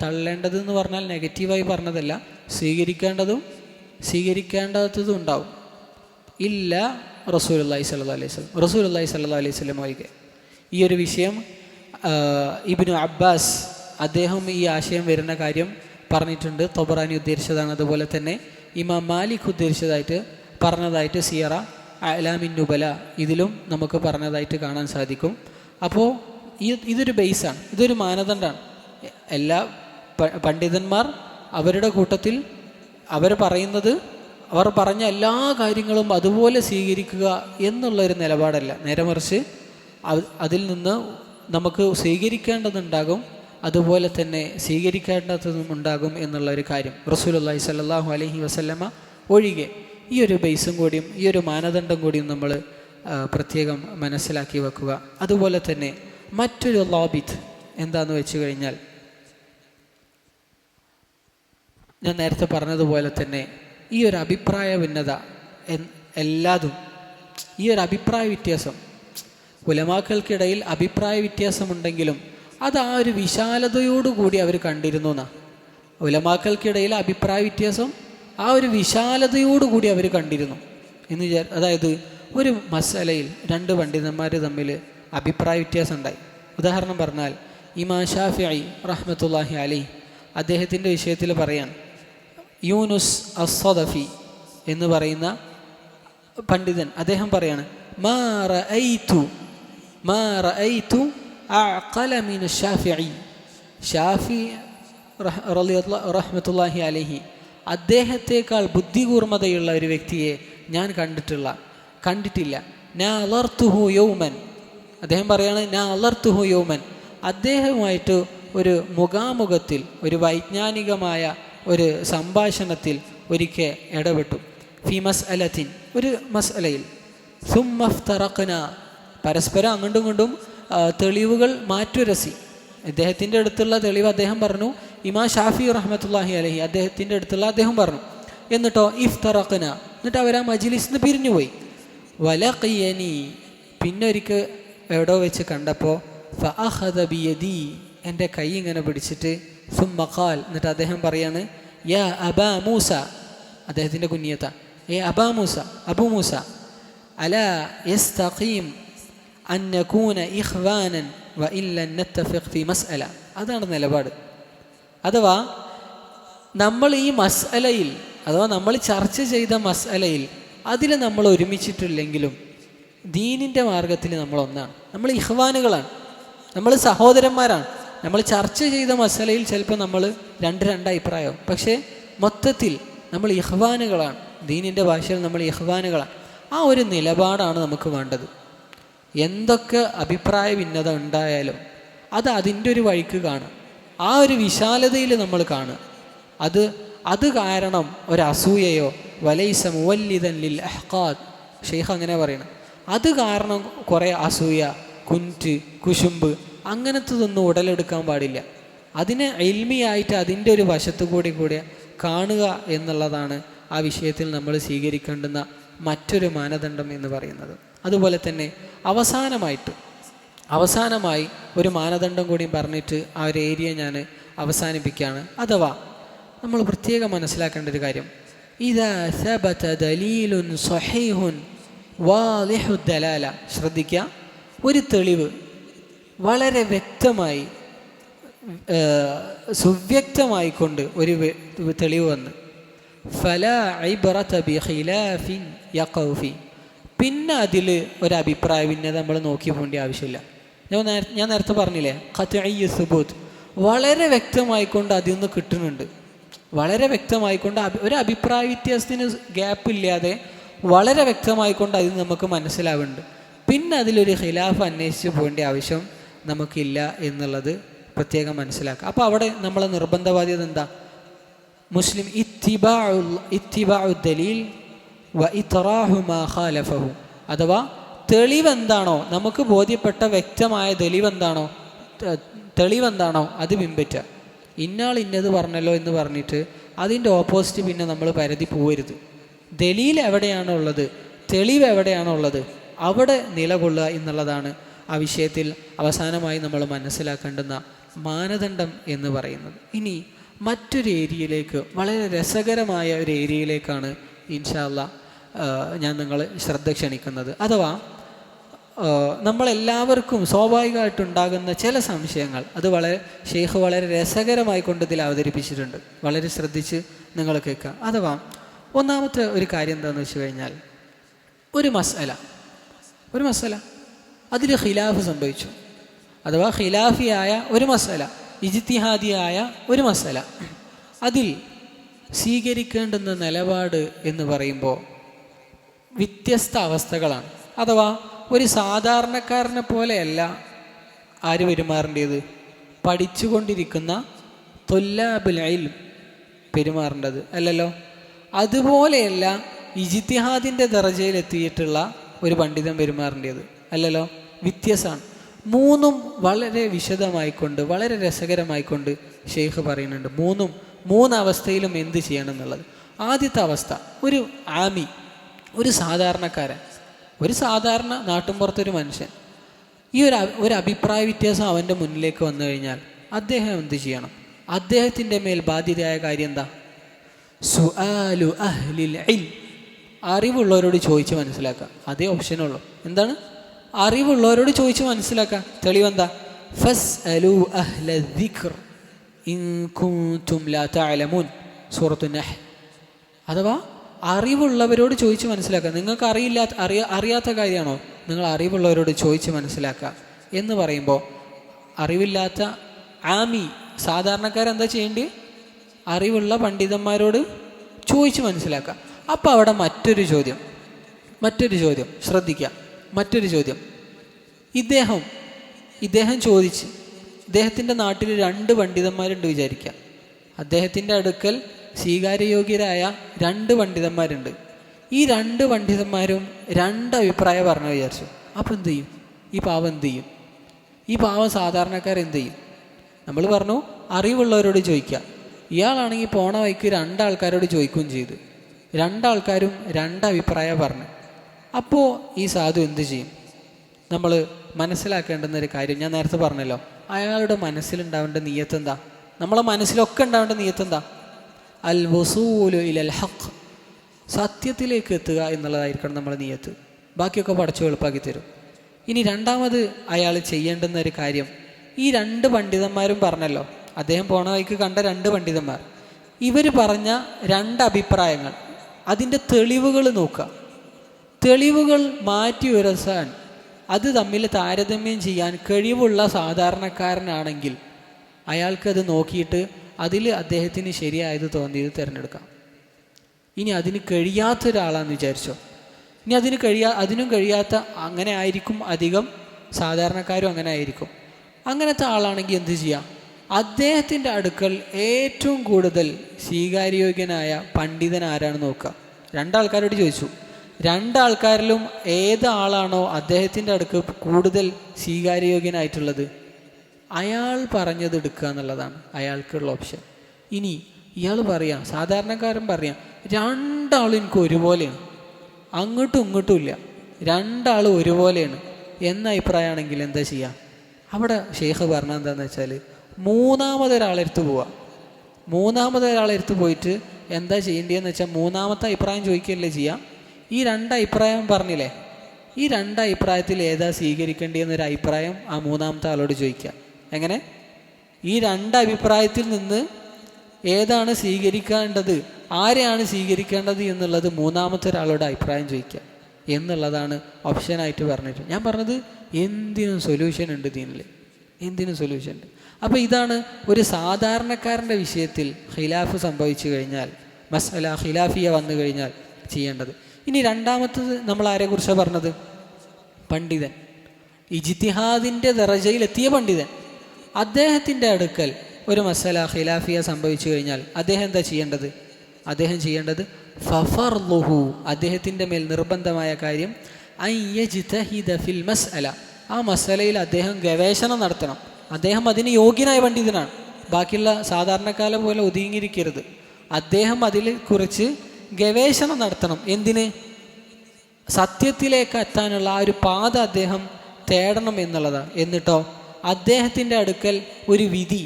തള്ളേണ്ടതെന്ന് പറഞ്ഞാൽ നെഗറ്റീവായി പറഞ്ഞതല്ല, സ്വീകരിക്കേണ്ടതും ഉണ്ടാവും. ഇല്ല റസൂലുള്ളാഹി സ്വല്ലല്ലാഹു അലൈഹി വസല്ലം ഒഴികെ. ഈ ഒരു വിഷയം ഇബ്നു അബ്ബാസ് അദ്ദേഹം ഈ ആശയം വരുന്ന കാര്യം പറഞ്ഞിട്ടുണ്ട്. തൊബറാനി ഉദ്ധരിച്ചതാണ്. അതുപോലെ തന്നെ ഇമാം മാലിക് ഉദ്ധരിച്ചതായിട്ട് പറഞ്ഞതായിട്ട് സിയറ അഅ്ലാമിൻ നുബല ഇതിലും നമുക്ക് പറഞ്ഞതായിട്ട് കാണാൻ സാധിക്കും. അപ്പോൾ ഇതൊരു ബേസാണ്, ഇതൊരു മാനദണ്ഡമാണ്. എല്ലാ പണ്ഡിതന്മാർ അവരുടെ കൂട്ടത്തിൽ അവർ പറഞ്ഞ എല്ലാ കാര്യങ്ങളും അതുപോലെ സ്വീകരിക്കുക എന്നുള്ളൊരു നിലപാടല്ല. നേരെ മറിച്ച് അതിൽ നിന്ന് നമുക്ക് സ്വീകരിക്കേണ്ടതുണ്ടാകും, അതുപോലെ തന്നെ സ്വീകരിക്കേണ്ടതും ഉണ്ടാകും എന്നുള്ളൊരു കാര്യം റസൂലുള്ളാഹി സ്വല്ലല്ലാഹു അലൈഹി വസല്ലമ ഒഴികെ. ഈ ഒരു ബേസും കൂടിയും ഈ ഒരു മാനദണ്ഡം കൂടിയും നമ്മൾ പ്രത്യേകം മനസ്സിലാക്കി വെക്കുക. അതുപോലെ തന്നെ മറ്റൊരു ലോബിത്ത് എന്താണെന്ന് വെച്ച് കഴിഞ്ഞാൽ, ഞാൻ നേരത്തെ പറഞ്ഞതുപോലെ തന്നെ ഈ ഒരു അഭിപ്രായ ഭിന്നത എല്ലാതും, ഈ ഒരു അഭിപ്രായ വ്യത്യാസം, ഉലമാക്കൾക്കിടയിൽ അഭിപ്രായ വ്യത്യാസമുണ്ടെങ്കിലും അത് ആ ഒരു വിശാലതയോടുകൂടി അവർ കണ്ടിരുന്നു എന്നാണ്. ഉലമാക്കൾക്കിടയിൽ അഭിപ്രായ വ്യത്യാസം ആ ഒരു വിശാലതയോടുകൂടി അവർ കണ്ടിരുന്നു എന്ന് അതായത് ഒരു മസലയിൽ രണ്ട് പണ്ഡിതന്മാർ തമ്മിൽ അഭിപ്രായ വ്യത്യാസം ഉണ്ടായി. ഉദാഹരണം പറഞ്ഞാൽ ഇമാം ഷാഫിഈ റഹ്മത്തുള്ളാഹി അലൈഹി അദ്ദേഹത്തിൻ്റെ വിഷയത്തിൽ പറയാൻ, യൂനുസ് അസ്സദഫി എന്ന് പറയുന്ന പണ്ഡിതൻ അദ്ദേഹം പറയാണ്, മാ റഅയ്തു അഅഖല മിന ഷാഫിഈ. ഷാഫി റഹ്മത്തുള്ളാഹി അലൈഹി അദ്ദേഹത്തെക്കാൾ ബുദ്ധികൂർമ്മതയുള്ള ഒരു വ്യക്തിയെ ഞാൻ കണ്ടിട്ടില്ല. നഅളർതുഹു യൗമൻ, അദ്ദേഹം പറയാണ് നഅളർതുഹു യൗമൻ, അദ്ദേഹവുമായിട്ട് ഒരു മുഖാമുഖത്തിൽ ഒരു വൈജ്ഞാനികമായ ഒരു സംഭാഷണത്തിൽ ഒരിക്കൽ ഇടപെട്ടു. ഫി മസ്അലത്തിൻ, ഒരു മസ്അലയിൽ. സുമ്മഫ്തറഖ്ന, പരസ്പരം അങ്ങോട്ടും ഇങ്ങോട്ടും തെളിവുകൾ മാറ്റുരസി. അദ്ദേഹത്തിൻ്റെ അടുത്തുള്ള തെളിവ് അദ്ദേഹം പറഞ്ഞു, ഇമാം ഷാഫി റഹ്മത്തുള്ളാഹി അലൈഹി അദ്ദേഹത്തിൻ്റെ അടുത്തുള്ള അദ്ദേഹം പറഞ്ഞു. എന്നിട്ടോ ഇഫ്തറഖ്ന, എന്നിട്ട് അവർ ആ മജ്ലിസിൽ നിന്ന് പിരിഞ്ഞുപോയി. വലഖിയനി, പിന്നൊരിക്കൽ എവിടോ വെച്ച് കണ്ടപ്പോൾ ഫഅഖദ ബിയദി, എൻ്റെ കൈ ഇങ്ങനെ പിടിച്ചിട്ട് സുമ്മ ഖാൽ, എന്നിട്ട് അദ്ദേഹം പറയാണ് യാ അബാ മൂസ, അദ്ദേഹത്തിൻ്റെ കുഞ്ഞിയത്ത, അബാ മൂസ, അബു മൂസ, അലാ യസ്തഖീം അൻ നകൂന ഇഖ്വാനൻ വ ഇല്ലൻ നത്തഫിഖ് ഫി മസ്അല. അതാണ് നിലപാട്. അഥവാ നമ്മൾ ഈ മസ്അലയിൽ, അഥവാ നമ്മൾ ചർച്ച ചെയ്ത മസ്അലയിൽ അതിൽ നമ്മൾ ഒരുമിച്ചിട്ടില്ലെങ്കിലും ദീനിൻ്റെ മാർഗത്തിൽ നമ്മൾ ഒന്നാണ്. നമ്മൾ ഇഖ്വാനുകളാണ്, നമ്മൾ സഹോദരന്മാരാണ്. നമ്മൾ ചർച്ച ചെയ്ത മസലയിൽ ചിലപ്പോൾ നമ്മൾ രണ്ട് അഭിപ്രായവും, പക്ഷേ മൊത്തത്തിൽ നമ്മൾ ഇഖ്വാനുകളാണ്. ദീനിൻ്റെ ഭാഷയിൽ നമ്മൾ ഇഖ്വാനുകളാണ്. ആ ഒരു നിലപാടാണ് നമുക്ക് വേണ്ടത്. എന്തൊക്കെ അഭിപ്രായ ഭിന്നത ഉണ്ടായാലും അത് അതിൻ്റെ ഒരു വഴിക്ക് കാണുക, ആ ഒരു വിശാലതയിൽ നമ്മൾ കാണുക. അത് കാരണം ഒരസൂയയോ വലൈസ മുവല്ലിദൻ ലിൽ അഹ്ഖാദ്, ഷെയ്ഖ് അങ്ങനെ പറയണം. അത് കാരണം കുറേ അസൂയ, കുൻറ്റ്, കുശുമ്പ് അങ്ങനത്തതൊന്നും ഉടലെടുക്കാൻ പാടില്ല. അതിനെ ഇൽമിയായിട്ട് അതിൻ്റെ ഒരു വശത്തു കൂടി കാണുക എന്നുള്ളതാണ് ആ വിഷയത്തിൽ നമ്മൾ സ്വീകരിക്കേണ്ടുന്ന മറ്റൊരു മാനദണ്ഡം എന്ന് പറയുന്നത്. അതുപോലെ തന്നെ അവസാനമായി ഒരു മാനദണ്ഡം കൂടി പറഞ്ഞിട്ട് ആ ഒരു ഏരിയ ഞാൻ അവസാനിപ്പിക്കുകയാണ്. അഥവാ നമ്മൾ പ്രത്യേകം മനസ്സിലാക്കേണ്ട ഒരു കാര്യം, ഇദാ സബത ദലീലുൻ സ്വഹീഹുൻ വാളിഹു ദലാല, ശ്രദ്ധിക്കുക, ഒരു തെളിവ് വളരെ വ്യക്തമായി സുവ്യക്തമായിക്കൊണ്ട് ഒരു തെളിവ് വന്ന് ഫലാ ഇബ്റത ബിഖിലാഫിൻ യഖഉ ഫി, പിന്നെ അതിൽ ഒരഭിപ്രായ ഭിന്നത നമ്മൾ നോക്കി പോകേണ്ട ആവശ്യമില്ല. ഞാൻ നേരത്തെ പറഞ്ഞില്ലേ, ഖത്ഇയ്യു സുബൂത്ത്, വളരെ വ്യക്തമായിക്കൊണ്ട് അതിൽ നിന്ന് കിട്ടുന്നുണ്ട്. വളരെ വ്യക്തമായിക്കൊണ്ട് ഒരു അഭിപ്രായ വ്യത്യാസത്തിന് ഗ്യാപ്പില്ലാതെ വളരെ വ്യക്തമായിക്കൊണ്ട് അതിൽ നമുക്ക് മനസ്സിലാവുന്നുണ്ട്. പിന്നെ അതിലൊരു ഖിലാഫ് അന്വേഷിച്ച് പോകേണ്ട ആവശ്യം നമുക്കില്ല എന്നുള്ളത് പ്രത്യേകം മനസ്സിലാക്കുക. അപ്പോൾ അവിടെ നമ്മളെ നിർബന്ധ ബാധ്യത എന്താ? മുസ്ലിം ഇത്തിബാഉ ദലീൽ വ ഇത്റാഹു മാ ഖാലഫഹു, അഥവാ തെളിവെന്താണോ, നമുക്ക് ബോധ്യപ്പെട്ട വ്യക്തമായ തെളിവെന്താണോ അത് പിൻപറ്റുക. ഇന്നാൾ ഇന്നത് പറഞ്ഞല്ലോ എന്ന് പറഞ്ഞിട്ട് അതിൻ്റെ ഓപ്പോസിറ്റ് പിന്നെ നമ്മൾ പരതി പോകരുത്. ദലീൽ എവിടെയാണോ ഉള്ളത്, തെളിവ് എവിടെയാണോ ഉള്ളത്, അവിടെ നിലകൊള്ളുക എന്നുള്ളതാണ് ആ വിഷയത്തിൽ അവസാനമായി നമ്മൾ മനസ്സിലാക്കേണ്ടുന്ന മാനദണ്ഡം എന്ന് പറയുന്നത്. ഇനി മറ്റൊരു ഏരിയയിലേക്ക്, വളരെ രസകരമായ ഒരു ഏരിയയിലേക്കാണ് ഇൻഷാ അല്ലാഹ് ഞാൻ നിങ്ങളെ ശ്രദ്ധ ക്ഷണിക്കുന്നത്. അഥവാ നമ്മളെല്ലാവർക്കും സ്വാഭാവികമായിട്ടുണ്ടാകുന്ന ചില സംശയങ്ങൾ, അത് ഷെയ്ഖ് വളരെ രസകരമായി കൊണ്ട് ഇതിൽ അവതരിപ്പിച്ചിട്ടുണ്ട്. വളരെ ശ്രദ്ധിച്ച് നിങ്ങൾ കേൾക്കുക. അഥവാ ഒന്നാമത്തെ ഒരു കാര്യം എന്താണെന്ന് വെച്ച് കഴിഞ്ഞാൽ, ഒരു മസല അതിൽ ഖിലാഫ് സംഭവിച്ചു, അഥവാ ഖിലാഫിയായ ഒരു മസല, ഇജ്തിഹാദിയായ ഒരു മസല, അതിൽ സ്വീകരിക്കേണ്ടുന്ന നിലപാട് എന്ന് പറയുമ്പോൾ വ്യത്യസ്ത അവസ്ഥകളാണ്. അഥവാ ഒരു സാധാരണക്കാരനെ പോലെയല്ല ആര് പെരുമാറേണ്ടത്, പഠിച്ചുകൊണ്ടിരിക്കുന്ന തുല്ലാബുൽ ഇൽം പെരുമാറേണ്ടത് അല്ലല്ലോ. അതുപോലെയല്ല ഇജ്തിഹാദിൻ്റെ ദറജയിലെത്തിയിട്ടുള്ള ഒരു പണ്ഡിതൻ പെരുമാറേണ്ടത് അല്ലല്ലോ, വ്യത്യാസമാണ്. മൂന്നും വളരെ വിശദമായിക്കൊണ്ട് വളരെ രസകരമായിക്കൊണ്ട് ഷെയ്ഖ് പറയുന്നുണ്ട്. മൂന്നവസ്ഥയിലും എന്ത് ചെയ്യണം എന്നുള്ളത്. ആദ്യത്തെ അവസ്ഥ, ഒരു ആമി, ഒരു സാധാരണക്കാരൻ, ഒരു സാധാരണ നാട്ടുമ്പുറത്തൊരു മനുഷ്യൻ, ഈ ഒരു അഭിപ്രായ വ്യത്യാസം അവൻ്റെ മുന്നിലേക്ക് വന്നു കഴിഞ്ഞാൽ അദ്ദേഹം എന്ത് ചെയ്യണം? അദ്ദേഹത്തിൻ്റെ മേൽ ബാധ്യതയായ കാര്യം എന്താ? സുആലു അഹ്ലിൽ ഇൽം, അറിവുള്ളവരോട് ചോദിച്ച് മനസ്സിലാക്കുക. അതേ ഓപ്ഷനുള്ളൂ. എന്താണ്? അറിവുള്ളവരോട് ചോദിച്ച് മനസ്സിലാക്കുക. തെളിവെന്താ? ഫസ്അലു അഹ്ല ദിക്ർ ഇൻ കുൻതും ലാ തഅലമൂൻ, സൂറത്തുൻ നഹ്ൽ. അഥവാ അറിവുള്ളവരോട് ചോദിച്ച് മനസ്സിലാക്കുക. നിങ്ങൾക്ക് അറിയാത്ത കാര്യമാണോ, നിങ്ങൾ അറിവുള്ളവരോട് ചോദിച്ച് മനസ്സിലാക്കുക എന്ന് പറയുമ്പോൾ അറിവില്ലാത്ത ആമി സാധാരണക്കാരെന്താ ചെയ്യേണ്ടത്? അറിവുള്ള പണ്ഡിതന്മാരോട് ചോദിച്ച് മനസ്സിലാക്കുക. അപ്പോൾ അവിടെ മറ്റൊരു ചോദ്യം ശ്രദ്ധിക്കുക. മറ്റൊരു ചോദ്യം ഇദ്ദേഹം ചോദിച്ച് അദ്ദേഹത്തിൻ്റെ നാട്ടിൽ 2 പണ്ഡിതന്മാരുണ്ട് വിചാരിക്കാം. അദ്ദേഹത്തിൻ്റെ അടുക്കൽ സ്വീകാര്യയോഗ്യരായ 2 പണ്ഡിതന്മാരുണ്ട്. ഈ 2 പണ്ഡിതന്മാരും 2 അഭിപ്രായം പറഞ്ഞു വിചാരിച്ചു. അപ്പം എന്ത് ചെയ്യും? ഈ പാവം എന്ത് ചെയ്യും? ഈ പാവം സാധാരണക്കാരെന്ത് ചെയ്യും? നമ്മൾ പറഞ്ഞു അറിവുള്ളവരോട് ചോദിക്കുക. ഇയാളാണെങ്കിൽ പോണ വഴിക്ക് 2 ആൾക്കാരോട് ചോദിക്കുകയും ചെയ്തു. 2 ആൾക്കാരും 2 അഭിപ്രായം പറഞ്ഞു. അപ്പോൾ ഈ സാധു എന്ത് ചെയ്യും? നമ്മൾ മനസ്സിലാക്കേണ്ടുന്നൊരു കാര്യം ഞാൻ നേരത്തെ പറഞ്ഞല്ലോ, അയാളുടെ മനസ്സിലുണ്ടാവേണ്ട നിയ്യത്ത് എന്താ? നമ്മളെ മനസ്സിലൊക്കെ ഉണ്ടാവേണ്ട നിയ്യത്ത് എന്താ? അൽ വസൂലു ഇലൽ ഹഖ്, സത്യത്തിലേക്ക് എത്തുക എന്നുള്ളതായിരിക്കണം നമ്മളെ നിയ്യത്ത്. ബാക്കിയൊക്കെ പടച്ചു എളുപ്പാക്കി തരും. ഇനി രണ്ടാമത് അയാൾ ചെയ്യേണ്ടുന്ന ഒരു കാര്യം, ഈ 2 പണ്ഡിതന്മാരും പറഞ്ഞല്ലോ, അദ്ദേഹം പോണ വഴിക്ക് കണ്ട 2 പണ്ഡിതന്മാർ, ഇവർ പറഞ്ഞ 2 അഭിപ്രായങ്ങൾ, അതിൻ്റെ തെളിവുകൾ നോക്കുക. തെളിവുകൾ മാറ്റി ഉരസാൻ, അത് തമ്മിൽ താരതമ്യം ചെയ്യാൻ കഴിവുള്ള സാധാരണക്കാരനാണെങ്കിൽ അയാൾക്കത് നോക്കിയിട്ട് അതിൽ അദ്ദേഹത്തിന് ശരിയായത് തോന്നിയത് തിരഞ്ഞെടുക്കാം. ഇനി അതിന് കഴിയാത്ത ഒരാളാണെന്ന് വിചാരിച്ചോ, ഇനി അതിനും കഴിയാത്ത, അങ്ങനെ ആയിരിക്കും അധികം സാധാരണക്കാരും അങ്ങനെ ആയിരിക്കും. അങ്ങനത്തെ ആളാണെങ്കിൽ എന്ത് ചെയ്യാം? അദ്ദേഹത്തിൻ്റെ അടുക്കൽ ഏറ്റവും കൂടുതൽ സ്വീകാര്യോഗ്യനായ പണ്ഡിതൻ ആരാണ് നോക്കുക. 2 ആൾക്കാരോട് ചോദിച്ചു. 2 ആൾക്കാരിലും ഏത് ആളാണോ അദ്ദേഹത്തിൻ്റെ അടുക്ക് കൂടുതൽ സ്വീകാര്യോഗ്യനായിട്ടുള്ളത് അയാൾ പറഞ്ഞത് എടുക്കുക എന്നുള്ളതാണ് അയാൾക്കുള്ള ഓപ്ഷൻ. ഇനി ഇയാൾ പറയാം, സാധാരണക്കാരൻ പറയാം, 2 ആളും എനിക്ക് ഒരുപോലെയാണ്, അങ്ങോട്ടും ഇങ്ങോട്ടും ഇല്ല, 2 ആളും ഒരുപോലെയാണ് എന്ന അഭിപ്രായമാണെങ്കിൽ എന്താ ചെയ്യുക? അവിടെ ഷെയ്ഖ് പറഞ്ഞത് എന്താണെന്ന് വെച്ചാൽ, മൂന്നാമതൊരാളെടുത്ത് പോവുക. മൂന്നാമതൊരാളെടുത്ത് പോയിട്ട് എന്താ ചെയ്യേണ്ടതെന്ന് വെച്ചാൽ, മൂന്നാമത്തെ അഭിപ്രായം ചോദിക്കുകയല്ലേ ചെയ്യാം. ഈ 2 അഭിപ്രായം പറഞ്ഞില്ലേ, ഈ 2 അഭിപ്രായത്തിൽ ഏതാ സ്വീകരിക്കേണ്ടതെന്നൊരു അഭിപ്രായം ആ മൂന്നാമത്തെ ആളോട് ചോദിക്കുക. എങ്ങനെ? ഈ 2 അഭിപ്രായത്തിൽ നിന്ന് ഏതാണ് സ്വീകരിക്കേണ്ടത്, ആരെയാണ് സ്വീകരിക്കേണ്ടത് എന്നുള്ളത് മൂന്നാമത്തെ ഒരാളോട് അഭിപ്രായം ചോദിക്കുക എന്നുള്ളതാണ് ഓപ്ഷനായിട്ട് പറഞ്ഞിട്ട്. ഞാൻ പറഞ്ഞത് എന്തിനും സൊല്യൂഷൻ ഉണ്ട് ദീനിൽ, എന്തിനും സൊല്യൂഷൻ ഉണ്ട്. അപ്പോൾ ഇതാണ് ഒരു സാധാരണക്കാരൻ്റെ വിഷയത്തിൽ ഖിലാഫ് സംഭവിച്ചു കഴിഞ്ഞാൽ, മസ്അല ഖിലാഫിയ വന്നു കഴിഞ്ഞാൽ ചെയ്യേണ്ടത്. ഇനി രണ്ടാമത്തത് നമ്മൾ ആരെക്കുറിച്ചാണ് പറഞ്ഞത്? പണ്ഡിതൻ, ഇജ്തിഹാദിൻ്റെ ദറജയിലെത്തിയ പണ്ഡിതൻ. അദ്ദേഹത്തിൻ്റെ അടുക്കൽ ഒരു മസല ഖിലാഫിയ സംഭവിച്ചു കഴിഞ്ഞാൽ അദ്ദേഹം എന്താ ചെയ്യേണ്ടത്? അദ്ദേഹം ചെയ്യേണ്ടത് ഫഫർളുഹു, അദ്ദേഹത്തിൻ്റെ മേൽ നിർബന്ധമായ കാര്യം അൻ യജ്തഹിദ ഫിൽ മസ്അല, ആ മസലയിൽ അദ്ദേഹം ഗവേഷണം നടത്തണം. അദ്ദേഹം അതിന് യോഗ്യനായ പണ്ഡിതനാണ്, ബാക്കിയുള്ള സാധാരണക്കാരെ പോലെ ഒതുങ്ങിയിരിക്കരുത്. അദ്ദേഹം അതിൽ കുറിച്ച് ഗവേഷണം നടത്തണം. എന്തിന്? സത്യത്തിലേക്ക് എത്താനുള്ള ആ ഒരു പാത അദ്ദേഹം തേടണം എന്നുള്ളതാണ്. എന്നിട്ടോ അദ്ദേഹത്തിൻ്റെ അടുക്കൽ ഒരു വിധി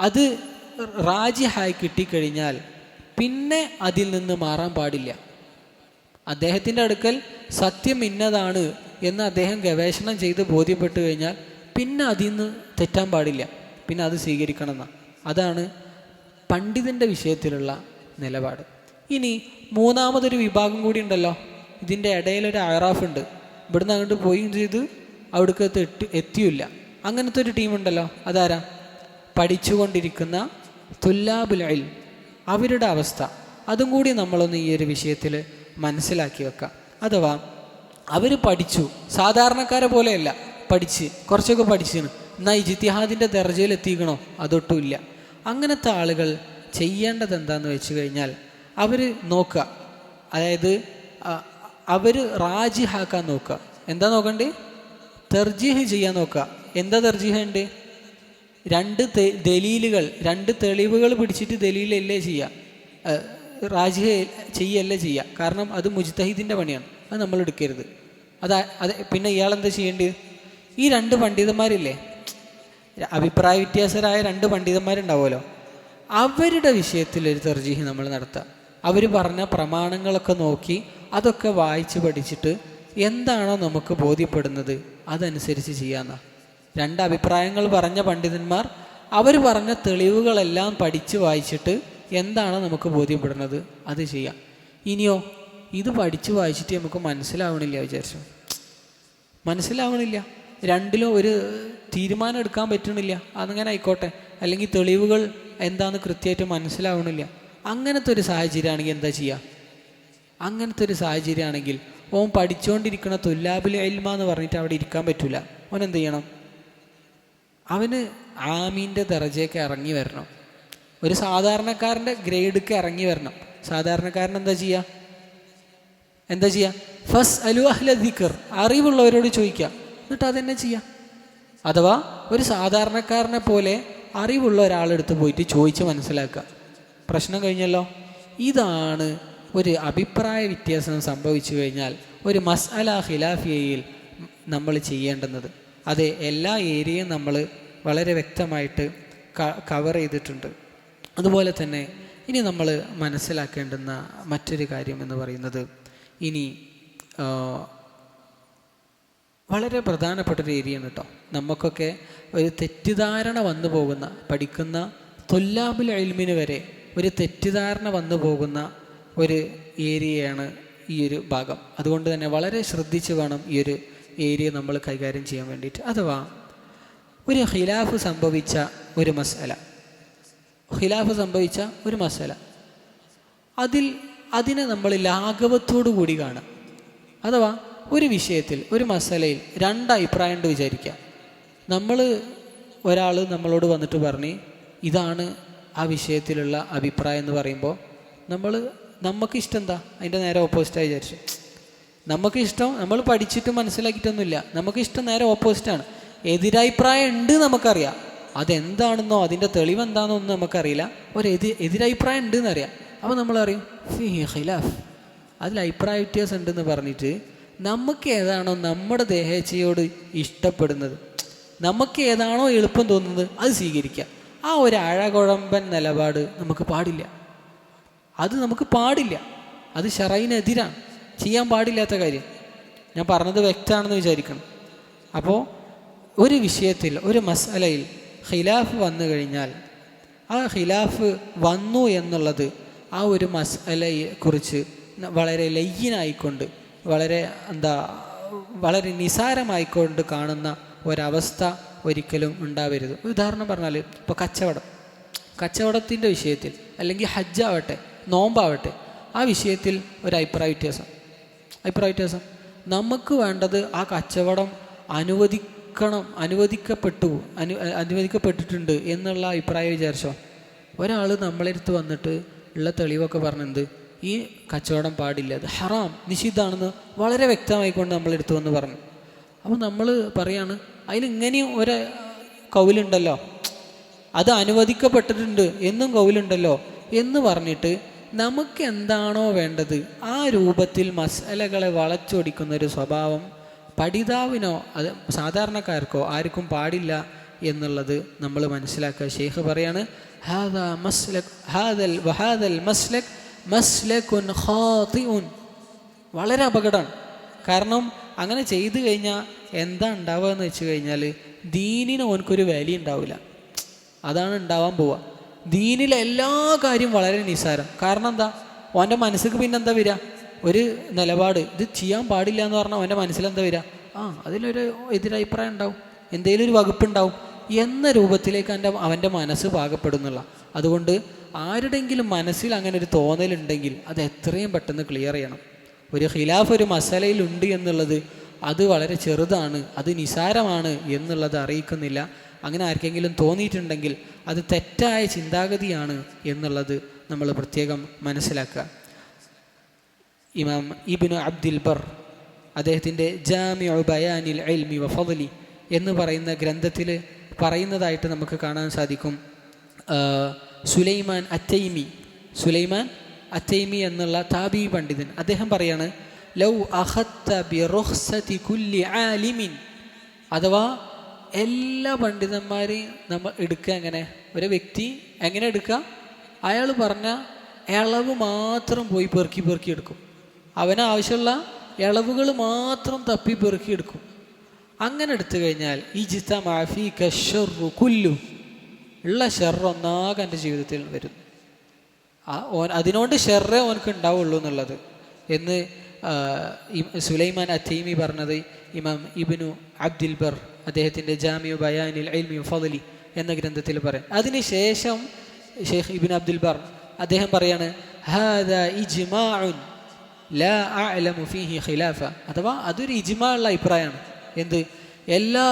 അത് റാജിഹായി കിട്ടിക്കഴിഞ്ഞാൽ പിന്നെ അതിൽ നിന്ന് മാറാൻ പാടില്ല. അദ്ദേഹത്തിൻ്റെ അടുക്കൽ സത്യം ഇന്നതാണ് എന്ന് അദ്ദേഹം ഗവേഷണം ചെയ്ത് ബോധ്യപ്പെട്ട് കഴിഞ്ഞാൽ പിന്നെ അതിൽ നിന്ന് തെറ്റാൻ പാടില്ല, പിന്നെ അത് സ്വീകരിക്കണം എന്നാണ്. അതാണ് പണ്ഡിതൻ്റെ വിഷയത്തിലുള്ള നിലപാട്. ഇനി മൂന്നാമതൊരു വിഭാഗം കൂടി ഉണ്ടല്ലോ, ഇതിൻ്റെ ഇടയിലൊരു അയറാഫ് ഉണ്ട്. ഇവിടുന്ന് അങ്ങോട്ട് പോയും ചെയ്ത് അവിടേക്ക് എത്തിയില്ല. അങ്ങനത്തെ ഒരു ടീമുണ്ടല്ലോ, അതാരാ? പഠിച്ചുകൊണ്ടിരിക്കുന്ന തുല്ലാബുൽ ഇൽം, അവരുടെ അവസ്ഥ അതും കൂടി നമ്മളൊന്ന് ഈ ഒരു വിഷയത്തിൽ മനസ്സിലാക്കി വെക്കാം. അഥവാ അവർ പഠിച്ചു, സാധാരണക്കാരെ പോലെയല്ല, പഠിച്ച് കുറച്ചൊക്കെ പഠിച്ചാണ്, എന്നാൽ ഇജ്തിഹാദിൻ്റെ ദർജയിൽ എത്തിക്കണോ? അതൊട്ടുമില്ല. അങ്ങനത്തെ ആളുകൾ ചെയ്യേണ്ടത് എന്താണെന്ന് വെച്ച് കഴിഞ്ഞാൽ അവർ നോക്കുക, അതായത് അവർ റാജിഹാക്കാൻ നോക്കുക. എന്താ നോക്കണ്ടേ? തർജീഹ് ചെയ്യാൻ നോക്കുക. എന്താ തർജീഹ് ഉണ്ട്? 2 ദലീലുകൾ, 2 തെളിവുകൾ പിടിച്ചിട്ട് ദലീലല്ലേ ചെയ്യുക, റാജിഹ് ചെയ്യല്ലേ ചെയ്യുക. കാരണം അത് മുജ്തഹിദിൻ്റെ പണിയാണ്, അത് നമ്മൾ എടുക്കരുത്. അത് പിന്നെ ഇയാളെന്താ ചെയ്യേണ്ടത്? ഈ 2 പണ്ഡിതന്മാരില്ലേ, അഭിപ്രായ വ്യത്യാസരായ 2 പണ്ഡിതന്മാരുണ്ടാവുമല്ലോ, അവരുടെ വിഷയത്തിൽ ഒരു തർജീഹ് നമ്മൾ നടത്തുക. അവർ പറഞ്ഞ പ്രമാണങ്ങളൊക്കെ നോക്കി അതൊക്കെ വായിച്ച് പഠിച്ചിട്ട് എന്താണോ നമുക്ക് ബോധ്യപ്പെടുന്നത് അതനുസരിച്ച് ചെയ്യാമെന്നാണ്. 2 അഭിപ്രായങ്ങൾ പറഞ്ഞ പണ്ഡിതന്മാർ അവർ പറഞ്ഞ തെളിവുകളെല്ലാം പഠിച്ച് വായിച്ചിട്ട് എന്താണോ നമുക്ക് ബോധ്യപ്പെടുന്നത് അത് ചെയ്യാം. ഇനിയോ ഇത് പഠിച്ച് വായിച്ചിട്ട് നമുക്ക് മനസ്സിലാവണില്ല വിചാരിച്ചു, മനസ്സിലാവണില്ല, 2ലും ഒരു തീരുമാനം എടുക്കാൻ പറ്റണില്ല, അതങ്ങനെ ആയിക്കോട്ടെ, അല്ലെങ്കിൽ തെളിവുകൾ എന്താണെന്ന് കൃത്യമായിട്ട് മനസ്സിലാവണില്ല. അങ്ങനത്തെ ഒരു സാഹചര്യമാണെങ്കിൽ എന്താ ചെയ്യുക? അങ്ങനത്തെ ഒരു സാഹചര്യമാണെങ്കിൽ ഓൻ പഠിച്ചുകൊണ്ടിരിക്കുന്ന തുല്ലാബുൽ ഇൽമ എന്ന് പറഞ്ഞിട്ട് അവിടെ ഇരിക്കാൻ പറ്റില്ല. ഓൻ എന്ത് ചെയ്യണം? അവന് ആമീൻ്റെ ദറജയൊക്കെ ഇറങ്ങി വരണം, ഒരു സാധാരണക്കാരൻ്റെ ഗ്രേഡൊക്കെ ഇറങ്ങി വരണം. സാധാരണക്കാരൻ എന്താ ചെയ്യുക? ഫസ് അലു അഹ്ല ദിക്ർ, അറിവുള്ളവരോട് ചോദിക്കുക, എന്നിട്ട് അതെന്നെ ചെയ്യാം. അഥവാ ഒരു സാധാരണക്കാരനെ പോലെ അറിവുള്ള ഒരാളെടുത്ത് പോയിട്ട് ചോദിച്ച് മനസ്സിലാക്കുക. പ്രശ്നം കഴിഞ്ഞല്ലോ. ഇതാണ് ഒരു അഭിപ്രായ വ്യത്യാസം സംഭവിച്ചു കഴിഞ്ഞാൽ ഒരു മസ്അല ഖിലാഫിയയിൽ നമ്മൾ ചെയ്യേണ്ടുന്നത്. അത് എല്ലാ ഏരിയയും നമ്മൾ വളരെ വ്യക്തമായിട്ട് കവർ ചെയ്തിട്ടുണ്ട്. അതുപോലെ തന്നെ ഇനി നമ്മൾ മനസ്സിലാക്കേണ്ടുന്ന മറ്റൊരു കാര്യം എന്ന് പറയുന്നത്, ഇനി വളരെ പ്രധാനപ്പെട്ടൊരു ഏരിയയാണ് കേട്ടോ. നമുക്കൊക്കെ ഒരു തെറ്റിദ്ധാരണ വന്നു പോകുന്ന, പഠിക്കുന്ന തൊല്ലാബുൽ ഇൽമിന് വരെ ഒരു തെറ്റിദ്ധാരണ വന്നു പോകുന്ന ഒരു ഏരിയയാണ് ഈ ഒരു ഭാഗം. അതുകൊണ്ട് തന്നെ വളരെ ശ്രദ്ധിച്ച് വേണം ഈ ഒരു ഏരിയ നമ്മൾ കൈകാര്യം ചെയ്യാൻ വേണ്ടിയിട്ട്. അഥവാ ഒരു ഖിലാഫ് സംഭവിച്ച ഒരു മസല, അതിനെ നമ്മൾ ലാഘവത്തോടു കൂടി കാണാം. അഥവാ ഒരു വിഷയത്തിൽ, ഒരു മസലയിൽ രണ്ട് അഭിപ്രായം ഉണ്ട് വിചാരിക്കുക. ഒരാൾ നമ്മളോട് വന്നിട്ട് പറഞ്ഞ് ഇതാണ് ആ വിഷയത്തിലുള്ള അഭിപ്രായം എന്ന് പറയുമ്പോൾ നമുക്കിഷ്ടം എന്താ? അതിൻ്റെ നേരെ ഓപ്പോസിറ്റായി വിചാരിച്ചു. നമുക്കിഷ്ടം, നമ്മൾ പഠിച്ചിട്ട് മനസ്സിലാക്കിയിട്ടൊന്നുമില്ല, നമുക്കിഷ്ടം നേരെ ഓപ്പോസിറ്റാണ്. എതിരഭിപ്രായം ഉണ്ട് നമുക്കറിയാം, അതെന്താണെന്നോ അതിൻ്റെ തെളിവെന്താണെന്നൊന്നും നമുക്കറിയില്ല. എതിരഭിപ്രായം ഉണ്ട് എന്നറിയാം. അപ്പോൾ നമ്മളറിയും ഫീഹി ഖിലാഫ്, അതിൽ അഭിപ്രായ വ്യത്യാസം ഉണ്ടെന്ന് പറഞ്ഞിട്ട് നമുക്ക് ഏതാണോ നമ്മുടെ ദേഹേച്ഛയോട് ഇഷ്ടപ്പെടുന്നത്, നമുക്ക് ഏതാണോ എളുപ്പം തോന്നുന്നത് അത് സ്വീകരിക്കുക. ആ ഒരു അഴകുഴമ്പൻ നിലപാട് നമുക്ക് പാടില്ല. അത് ശറഈനെതിരാണ്, ചെയ്യാൻ പാടില്ലാത്ത കാര്യം. ഞാൻ പറഞ്ഞത് വ്യക്തമാണെന്ന് വിചാരിക്കണം. അപ്പോൾ ഒരു വിഷയത്തിൽ, ഒരു മസ്അലയിൽ ഖിലാഫ് വന്നു കഴിഞ്ഞാൽ, ആ ഖിലാഫ് വന്നു എന്നുള്ളത് ആ ഒരു മസ്അലയെ കുറിച്ച് വളരെ ലയ്യനായിക്കൊണ്ട്, വളരെ നിസാരമായിക്കൊണ്ട് കാണുന്ന ഒരവസ്ഥ ഒരിക്കലും ഉണ്ടാവരുത്. ഉദാഹരണം പറഞ്ഞാൽ, ഇപ്പോൾ കച്ചവടത്തിൻ്റെ വിഷയത്തിൽ, അല്ലെങ്കിൽ ഹജ്ജാവട്ടെ, നോമ്പാവട്ടെ, ആ വിഷയത്തിൽ ഒരു അഭിപ്രായ വ്യത്യാസം. നമുക്ക് വേണ്ടത് ആ കച്ചവടം അനുവദിക്കപ്പെട്ടിട്ടുണ്ട് എന്നുള്ള അഭിപ്രായം വിചാരിച്ചോ. ഒരാൾ നമ്മളെടുത്ത് വന്നിട്ട് ഉള്ള തെളിവൊക്കെ പറഞ്ഞത് ഈ കച്ചവടം പാടില്ല, അത് ഹറാം, നിഷിദ്ധാണെന്ന് വളരെ വ്യക്തമായിക്കൊണ്ട് നമ്മളെടുത്ത് വന്ന് പറഞ്ഞു. അപ്പോൾ നമ്മൾ പറയാണ് അതിലിങ്ങനെയും ഒരു കൗലുണ്ടല്ലോ, അത് അനുവദിക്കപ്പെട്ടിട്ടുണ്ട് എന്നും കൗലുണ്ടല്ലോ എന്ന് പറഞ്ഞിട്ട് നമുക്ക് എന്താണോ വേണ്ടത് ആ രൂപത്തിൽ മസ്അലകളെ വളച്ചൊടിക്കുന്നൊരു സ്വഭാവം പഠിതാവിനോ അത് സാധാരണക്കാർക്കോ ആർക്കും പാടില്ല എന്നുള്ളത് നമ്മൾ മനസ്സിലാക്കുക. ഷെയ്ഖ് പറയാണ് വളരെ അപകടമാണ്. കാരണം അങ്ങനെ ചെയ്തു കഴിഞ്ഞാൽ എന്താ ഉണ്ടാവുക എന്ന് വെച്ച് കഴിഞ്ഞാൽ ദീനിന് ഓനക്കൊരു വാല്യൂ ഉണ്ടാവില്ല. അതാണ് ഉണ്ടാവാൻ പോവുക. ദീനിലെ എല്ലാ കാര്യം വളരെ നിസ്സാരം. കാരണം എന്താ? ഓൻ്റെ മനസ്സിക്ക് പിന്നെന്താ വരിക? ഒരു നിലപാട്, ഇത് ചെയ്യാൻ പാടില്ല എന്ന് പറഞ്ഞാൽ അവൻ്റെ മനസ്സിലെന്താ വരിക? അതിലൊരു എതിരഭിപ്രായം ഉണ്ടാവും, എന്തെങ്കിലും ഒരു വകുപ്പുണ്ടാവും എന്ന രൂപത്തിലേക്ക് അവൻ്റെ മനസ്സ് പാകപ്പെടുന്നുള്ള. അതുകൊണ്ട് ആരുടെങ്കിലും മനസ്സിൽ അങ്ങനെ ഒരു തോന്നലുണ്ടെങ്കിൽ അത് എത്രയും പെട്ടെന്ന് ക്ലിയർ ചെയ്യണം. ഒരു ഖിലാഫ് ഒരു മസലയിലുണ്ട് എന്നുള്ളത് അത് വളരെ ചെറുതാണ്, അത് നിസാരമാണ് എന്നുള്ളത് അറിയിക്കുന്നില്ല. അങ്ങനെ ആർക്കെങ്കിലും തോന്നിയിട്ടുണ്ടെങ്കിൽ അത് തെറ്റായ ചിന്താഗതിയാണ് എന്നുള്ളത് നമ്മൾ പ്രത്യേകം മനസ്സിലാക്കുക. ഇമാം ഇബ്നു അബ്ദുൽ ബർ അദ്ദേഹത്തിൻ്റെ ജാമിഉ ബയാനിൽ ഇൽമി വ ഫളി എന്ന് പറയുന്ന ഗ്രന്ഥത്തിൽ പറയുന്നതായിട്ട് നമുക്ക് കാണാൻ സാധിക്കും. സുലൈമാൻ അത്തൈമി എന്നുള്ള താബി പണ്ഡിതൻ അദ്ദേഹം പറയാണ്, ലൗ അഖത്ത ബിറുഖ്സതി കുല്ലി ആലിമിൻ, അഥവാ എല്ലാ പണ്ഡിതന്മാരെയും നമ്മൾ എടുക്കുക. എങ്ങനെ ഒരു വ്യക്തി എങ്ങനെ എടുക്കുക? അയാൾ പറഞ്ഞ ഇളവ് മാത്രം പോയി പെറുക്കി എടുക്കും. അവനാവശ്യമുള്ള ഇളവുകൾ മാത്രം തപ്പി പെറുക്കി എടുക്കും. അങ്ങനെ എടുത്തു കഴിഞ്ഞാൽ ഇജ്തമഅ ഫീക ശർറു കുല്ലു, ഉള്ള ഷെറ് ഒന്നാകെ എൻ്റെ ജീവിതത്തിൽ വരും. അതിനോണ്ട് ഷെറേ ഓനക്ക് ഉണ്ടാവുള്ളൂ എന്നുള്ളത് എന്ന് സുലൈമാൻ അത്തൈമി പറഞ്ഞത് ഇമാം ഇബ്നു അബ്ദുൽ ബർ അദ്ദേഹത്തിൻ്റെ ജാമിഉ ബയാനിൽ ഇൽമി ഫളി എന്ന ഗ്രന്ഥത്തിൽ പറയും. അതിനുശേഷം ഷെയ്ഖ് ഇബ്നു അബ്ദുൽ ബർ അദ്ദേഹം പറയാണ്, ഹാദാ ഇജ്മാഉൻ ലാ അഅലമു ഫീഹി ഖിലാഫ, അഥവാ അതൊരു ഇജ്മാ ഉള്ള അഭിപ്രായമാണ്. എന്ത്? എല്ലാ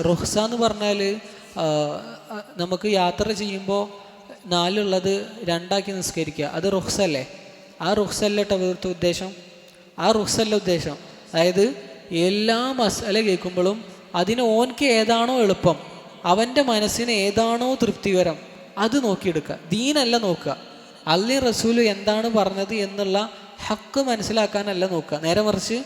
റുഖ്സ എന്ന് പറഞ്ഞാൽ നമുക്ക് യാത്ര ചെയ്യുമ്പോൾ 4 ഉള്ളത് 2 ആക്കി നിസ്കരിക്കുക, അത് റുഖ്സല്ലേ? ആ റുഖ്സല്ല ഇവിടുത്തെ ഉദ്ദേശം, ആ റുഖ്സല്ല ഉദ്ദേശം. അതായത് എല്ലാ മസല കേൾക്കുമ്പോഴും അതിന് ഓൻക്ക് ഏതാണോ എളുപ്പം, അവൻ്റെ മനസ്സിന് ഏതാണോ തൃപ്തികരം, അത് നോക്കിയെടുക്കുക. ദീനല്ല നോക്കുക, അള്ളാഹു റസൂല് എന്താണ് പറഞ്ഞത് എന്നുള്ള ഹക്ക് മനസ്സിലാക്കാനല്ല നോക്കുക. നേരെ മറിച്ച്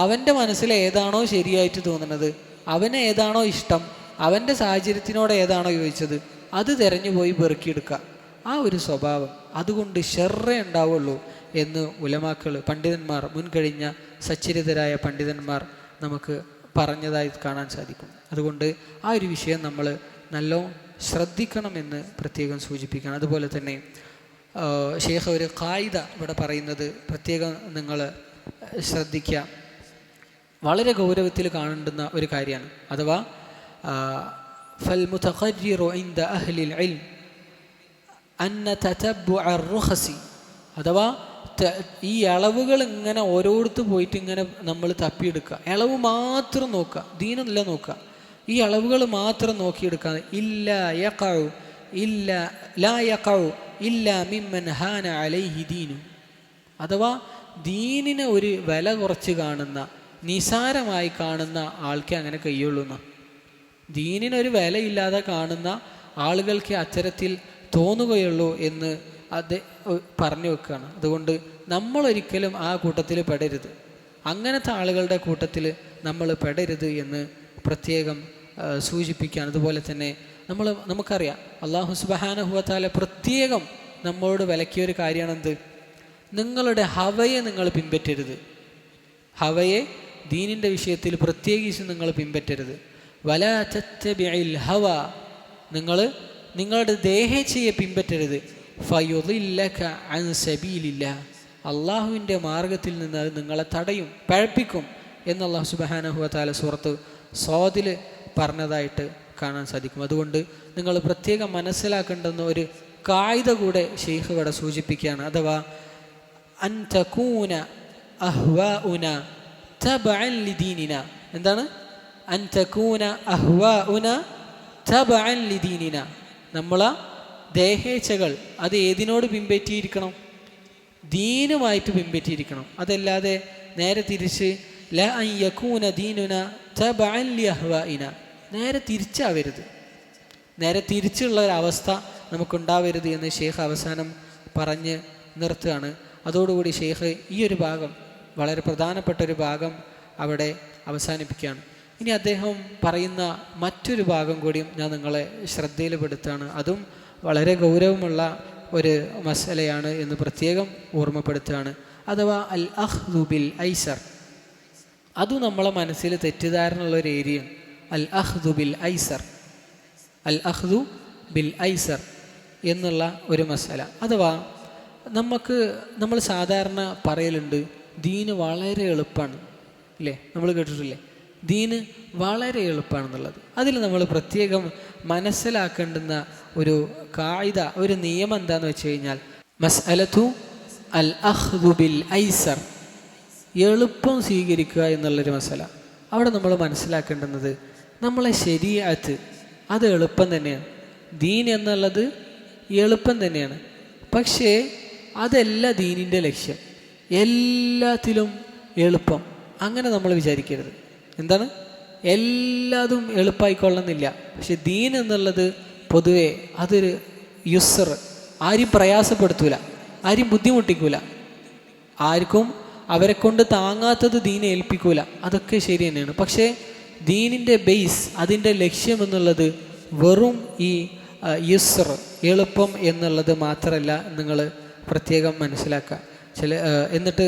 അവൻ്റെ മനസ്സിൽ ഏതാണോ ശരിയായിട്ട് തോന്നുന്നത്, അവന് ഏതാണോ ഇഷ്ടം, അവൻ്റെ സാഹചര്യത്തിനോട് ഏതാണോ യോജിച്ചത്, അത് തിരഞ്ഞു പോയി പെറുക്കിയെടുക്കുക. ആ ഒരു സ്വഭാവം, അതുകൊണ്ട് ഷർറേ ഉണ്ടാവുള്ളൂ എന്ന് ഉലമാക്കൾ, പണ്ഡിതന്മാർ, മുൻകഴിഞ്ഞ സച്ചരിതരായ പണ്ഡിതന്മാർ നമുക്ക് പറഞ്ഞതായി കാണാൻ സാധിക്കും. അതുകൊണ്ട് ആ ഒരു വിഷയം നമ്മൾ നല്ലോണം ശ്രദ്ധിക്കണമെന്ന് പ്രത്യേകം സൂചിപ്പിക്കണം. അതുപോലെ തന്നെ ഷെയ്ഖ് ഒരു ഖായിദ ഇവിടെ പറയുന്നത് പ്രത്യേകം നിങ്ങൾ ശ്രദ്ധിക്കുക, വളരെ ഗൗരവത്തിൽ കാണേണ്ടുന്ന ഒരു കാര്യമാണ്. അഥവാ ഫൽ മുതഖർരിറു ഇൻദ അഹ്ലിൽ ഇൽം അന്ന തതബ്ബുഅ അർ-റുഖസി, അഥവാ ഈ ഇളവുകൾ ഇങ്ങനെ ഓരോരുത്ത് പോയിട്ട് ഇങ്ങനെ നമ്മൾ തപ്പിയെടുക്കുക, ഇളവ് മാത്രം നോക്കുക, ദീനല്ല നോക്കുക, ഈ ഇളവുകൾ മാത്രം നോക്കിയെടുക്കാതെ ഇല്ലാ യഖഉ ഇല്ലാ ലാ യഖഉ ഇല്ലാ മിമ്മൻ ഹാന അലൈഹി ദീനു, അഥവാ ദീനിനെ ഒരു വില കുറച്ച് കാണുന്ന, നിസാരമായി കാണുന്ന ആൾക്കേ അങ്ങനെ കഴിയുള്ളൂ എന്നാ. ദീനിനൊരു വിലയില്ലാതെ കാണുന്ന ആളുകൾക്ക് അത്തരത്തിൽ തോന്നുകയുള്ളൂ എന്ന് അത് പറഞ്ഞു വെക്കുകയാണ്. അതുകൊണ്ട് നമ്മളൊരിക്കലും ആ കൂട്ടത്തിൽ പെടരുത്, അങ്ങനത്തെ ആളുകളുടെ കൂട്ടത്തിൽ നമ്മൾ പെടരുത് എന്ന് പ്രത്യേകം സൂചിപ്പിക്കുകയാണ്. അതുപോലെ തന്നെ നമുക്കറിയാം അല്ലാഹു സുബ്ഹാനഹു വ തആല പ്രത്യേകം നമ്മളോട് വിലക്കിയൊരു കാര്യമാണ് എന്ത്? നിങ്ങളുടെ ഹവയെ നിങ്ങൾ പിൻപറ്റരുത്. ഹവയെ ദീനിൻ്റെ വിഷയത്തിൽ പ്രത്യേകിച്ച് നിങ്ങൾ പിൻപറ്റരുത്. വലാ തത്തബിഇൽ ഹവ, നിങ്ങളുടെ ദേഹേച്ഛയെ പിൻപറ്റരുത്. ഫയുദില്ലക അൻ സബീലില്ലാഹ്, അള്ളാഹുവിൻ്റെ മാർഗത്തിൽ നിന്ന് അത് നിങ്ങളെ തടയും, പഴപ്പിക്കും എന്ന് അല്ലാഹു സുബ്ഹാനഹു വ തആല സൂറത്ത് സ്വാദിൽ പറഞ്ഞതായിട്ട് കാണാൻ സാധിക്കും. അതുകൊണ്ട് നിങ്ങൾ പ്രത്യേകം മനസ്സിലാക്കേണ്ടുന്ന ഒരു കായിക കൂടെ ഷെയ്ഖ് ഇവിടെ സൂചിപ്പിക്കുകയാണ്. അഥവാ അൻ തകൂന അഹ്വാഉന തബഅൻ ലിദീനിന. എന്താണ്? അൻ തകൂന അഹ്വാഉന തബഅൻ ലിദീനിന. നമ്മളെ ദേഹേച്ഛകൾ അത് ഏതിനോട് പിൻപറ്റിയിരിക്കണം? ദീനുമായിട്ട് പിൻപറ്റിയിരിക്കണം. അതല്ലാതെ നേരെ തിരിച്ച് ല അൻ യകൂന ദീനുന തബഅൻ ലി അഹ്വാഇന, നേരെ തിരിച്ചാവരുത്. നേരെ തിരിച്ചുള്ള ഒരവസ്ഥ നമുക്കുണ്ടാവരുത് എന്ന് ഷെയ്ഖ് അവസാനം പറഞ്ഞ് നിർത്തുകയാണ്. അതോടുകൂടി ഷെയ്ഖ് ഈ ഒരു ഭാഗം, വളരെ പ്രധാനപ്പെട്ട ഒരു ഭാഗം അവിടെ അവസാനിപ്പിക്കുകയാണ്. ഇനി അദ്ദേഹം പറയുന്ന മറ്റൊരു ഭാഗം കൂടിയും ഞാൻ നിങ്ങളെ ശ്രദ്ധയിൽപ്പെടുത്തുകയാണ്. അതും വളരെ ഗൗരവമുള്ള ഒരു മസലയാണ് എന്ന് പ്രത്യേകം ഓർമ്മപ്പെടുത്തുകയാണ്. അഥവാ അൽ അഖ്ദു ബിൽ ഐസർ. അതും നമ്മളെ മനസ്സിൽ തെറ്റിദ്ധാരണയുള്ള ഒരു ഏരിയയാണ്. അൽ അഖ്ദു ബിൽ ഐസർ, അൽ അഖ്ദു ബിൽ ഐസർ എന്നുള്ള ഒരു മസല. അഥവാ നമ്മൾ സാധാരണ പറയലുണ്ട് ദീന് വളരെ എളുപ്പമാണ്, ഇല്ലേ? നമ്മൾ കേട്ടിട്ടില്ലേ ദീന് വളരെ എളുപ്പമാണെന്നുള്ളത്? അതിൽ നമ്മൾ പ്രത്യേകം മനസ്സിലാക്കേണ്ടുന്ന ഒരു കായിദ, ഒരു നിയമം എന്താണെന്ന് വെച്ച് കഴിഞ്ഞാൽ മസ്അലതു അൽ അഖ്ദു ബിൽ ഐസർ, എളുപ്പം സ്വീകരിക്കുക എന്നുള്ളൊരു മസല. അവിടെ നമ്മൾ മനസ്സിലാക്കേണ്ടുന്നത് നമ്മളെ ശരീഅത്ത് അത് എളുപ്പം തന്നെയാണ്, ദീൻ എന്നുള്ളത് എളുപ്പം തന്നെയാണ്. പക്ഷേ അതല്ല ദീനിൻ്റെ ലക്ഷ്യം. എല്ലാത്തിലും എളുപ്പം അങ്ങനെ നമ്മൾ വിചാരിക്കരുത്. എന്താണ്? എല്ലാതും എളുപ്പമായിക്കൊള്ളുന്നില്ല. പക്ഷെ ദീൻ എന്നുള്ളത് പൊതുവെ അതൊരു യുസ്ർ, ആരും പ്രയാസപ്പെടുത്തൂല, ആരും ബുദ്ധിമുട്ടിക്കൂല, ആർക്കും അവരെ കൊണ്ട് താങ്ങാത്തത് ദീനെ ഏൽപ്പിക്കൂല. അതൊക്കെ ശരി തന്നെയാണ്. പക്ഷേ ദീനിൻ്റെ ബേസ്, അതിൻ്റെ ലക്ഷ്യം എന്നുള്ളത് വെറും ഈ യുസ്ർ, എളുപ്പം എന്നുള്ളത് മാത്രമല്ല. നിങ്ങൾ പ്രത്യേകം മനസ്സിലാക്കുക. എന്നിട്ട്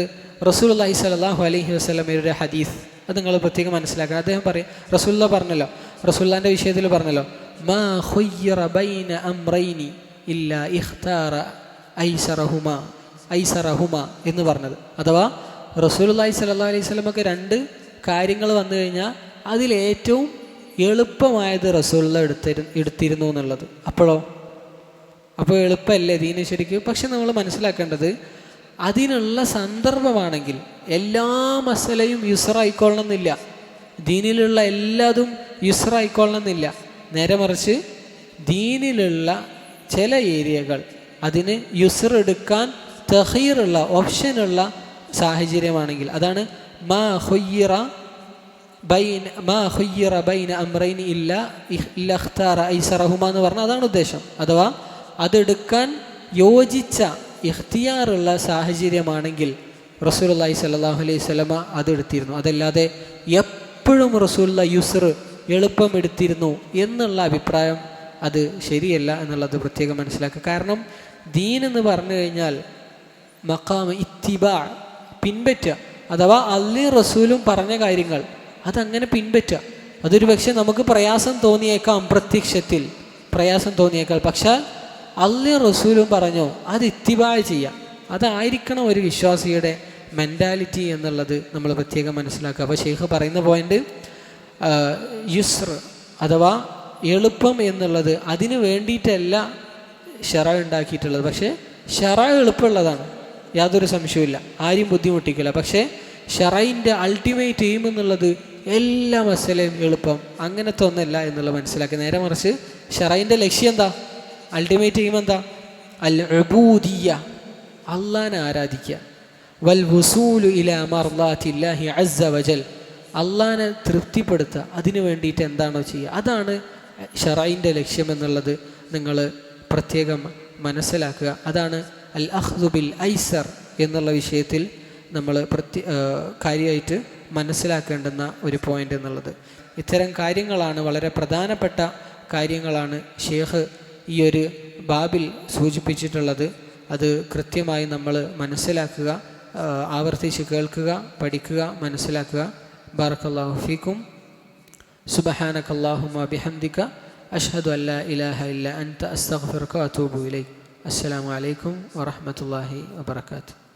റസൂലുള്ളാഹി സ്വല്ലല്ലാഹു അലൈഹി വസല്ലമയുടെ ഹദീസ് അത് നിങ്ങൾ പ്രത്യേകം മനസ്സിലാക്കുക. അദ്ദേഹം പറയും, റസൂലുള്ളാഹി പറഞ്ഞല്ലോ, റസൂലുള്ളാഹിൻ്റെ വിഷയത്തിൽ പറഞ്ഞല്ലോ, മാ ഖുയ്യിറ ബൈന അംറൈനി ഇല്ലാ ഇഖ്താറ ഐസറഹുമാ എന്ന് പറഞ്ഞത്. അഥവാ റസൂലുള്ളാഹി സ്വല്ലല്ലാഹു അലൈഹി വസല്ലമക്ക് 2 കാര്യങ്ങൾ വന്നു കഴിഞ്ഞാൽ അതിലേറ്റവും എളുപ്പമായത് റസൂലുള്ളാഹി എടുത്തിരുന്നു എന്നുള്ളത്. അപ്പോൾ എളുപ്പമല്ലേ ദീന് ശരിക്കും? പക്ഷെ നമ്മൾ മനസ്സിലാക്കേണ്ടത് അതിനുള്ള സന്ദർഭമാണെങ്കിൽ എല്ലാ മസലയും യുസ്റായിക്കൊള്ളണമെന്നില്ല, ദീനിലുള്ള എല്ലാതും യുസ്റായിക്കൊള്ളണമെന്നില്ല. നേരെ മറിച്ച് ദീനിലുള്ള ചില ഏരിയകൾ അതിന് യുസ്ർ എടുക്കാൻ തഖീറുള്ള ഓപ്ഷനുള്ള സാഹചര്യമാണെങ്കിൽ, അതാണ് മാ ഖുയ്യിറ ബൈന അംറൈനി ഇല്ലാ ഇഖ്താറ ഐസറഹുമാ എന്ന് പറഞ്ഞാൽ അതാണ് ഉദ്ദേശം. അഥവാ അതെടുക്കാൻ യോജിച്ച ഇഖ്തിയാറുള്ള സാഹചര്യമാണെങ്കിൽ റസൂലുള്ളാഹി സ്വല്ലല്ലാഹു അലൈഹി വസല്ലമ അതെടുത്തിരുന്നു. അതല്ലാതെ എപ്പോഴും റസൂലുള്ളാഹി യുസ്ർ എളുപ്പം എടുത്തിരുന്നു എന്നുള്ള അഭിപ്രായം അത് ശരിയല്ല എന്നുള്ളത് പ്രത്യേകം മനസ്സിലാക്കുക. കാരണം ദീൻ എന്ന് പറഞ്ഞു കഴിഞ്ഞാൽ മഖാം ഇത്തിബാ, പിൻപറ്റുക. അഥവാ അള്ളാഹും റസൂലും പറഞ്ഞ കാര്യങ്ങൾ അതങ്ങനെ പിൻപറ്റുക. അതൊരു പക്ഷേ നമുക്ക് പ്രയാസം തോന്നിയേക്കാം, പ്രത്യക്ഷത്തിൽ പ്രയാസം തോന്നിയേക്കാം. പക്ഷേ അള്ളാഹും റസൂലും പറഞ്ഞോ അത് ഇത്തിബാ ചെയ്യുക. അതായിരിക്കണം ഒരു വിശ്വാസിയുടെ മെൻറ്റാലിറ്റി എന്നുള്ളത് നമ്മൾ പ്രത്യേകം മനസ്സിലാക്കുക. അപ്പോൾ ഷെയ്ഖ് പറയുന്ന പോയിന്റ് യുസ്ർ അഥവാ എളുപ്പം എന്നുള്ളത് അതിന് വേണ്ടിയിട്ടല്ല ഷറ ഉണ്ടാക്കിയിട്ടുള്ളത്. പക്ഷേ ഷറ എളുപ്പമുള്ളതാണ്, യാതൊരു സംശയവുമില്ല, ആരും ബുദ്ധിമുട്ടിക്കില്ല. പക്ഷേ ഷറയിൻ്റെ അൾട്ടിമേറ്റ് എയിം എന്നുള്ളത് എല്ലാ മസലയും എളുപ്പം അങ്ങനത്തെ ഒന്നല്ല എന്നുള്ളത് മനസ്സിലാക്കി. നേരെ മറിച്ച് ഷറയിൻ്റെ ലക്ഷ്യം എന്താ, അൾട്ടിമേറ്റ് എയിം എന്താ? അൽ ഉബൂദിയ്യ, അള്ളാനെ ആരാധിക്കുക. വൽ വുസൂലു ഇലാ മർളാത്തില്ലാഹി അസ്സ വജൽ, അള്ളാനെ തൃപ്തിപ്പെടുത്തുക. അതിനു വേണ്ടിയിട്ട് എന്താണോ ചെയ്യുക അതാണ് ഷറയിൻ്റെ ലക്ഷ്യം എന്നുള്ളത് നിങ്ങൾ പ്രത്യേകം മനസ്സിലാക്കുക. അതാണ് അൽ അഖ്ദു ബിൽ ഐസർ എന്നുള്ള വിഷയത്തിൽ നമ്മൾ കാര്യമായിട്ട് മനസ്സിലാക്കേണ്ടുന്ന ഒരു പോയിന്റ് എന്നുള്ളത്. ഇത്തരം കാര്യങ്ങളാണ്, വളരെ പ്രധാനപ്പെട്ട കാര്യങ്ങളാണ് ഷേഖ് ഈ ഒരു ബാബിൽ സൂചിപ്പിച്ചിട്ടുള്ളത്. അത് കൃത്യമായി നമ്മൾ മനസ്സിലാക്കുക, ആവർത്തിച്ച് കേൾക്കുക, പഠിക്കുക, മനസ്സിലാക്കുക. ബാറക്കല്ലാഹു ഫീക്കും. സുബ്ഹാനകല്ലാഹുമ്മ ബിഹംദിക അഷ്ഹദു അല്ലാ ഇലാഹ ഇല്ല അൻത അസ്തഗ്ഫിറുക വഅതൂബു ഇലൈക്. അസ്സലാമു അലൈക്കും വറഹ്മത്തുള്ളാഹി വബറകാതുഹു.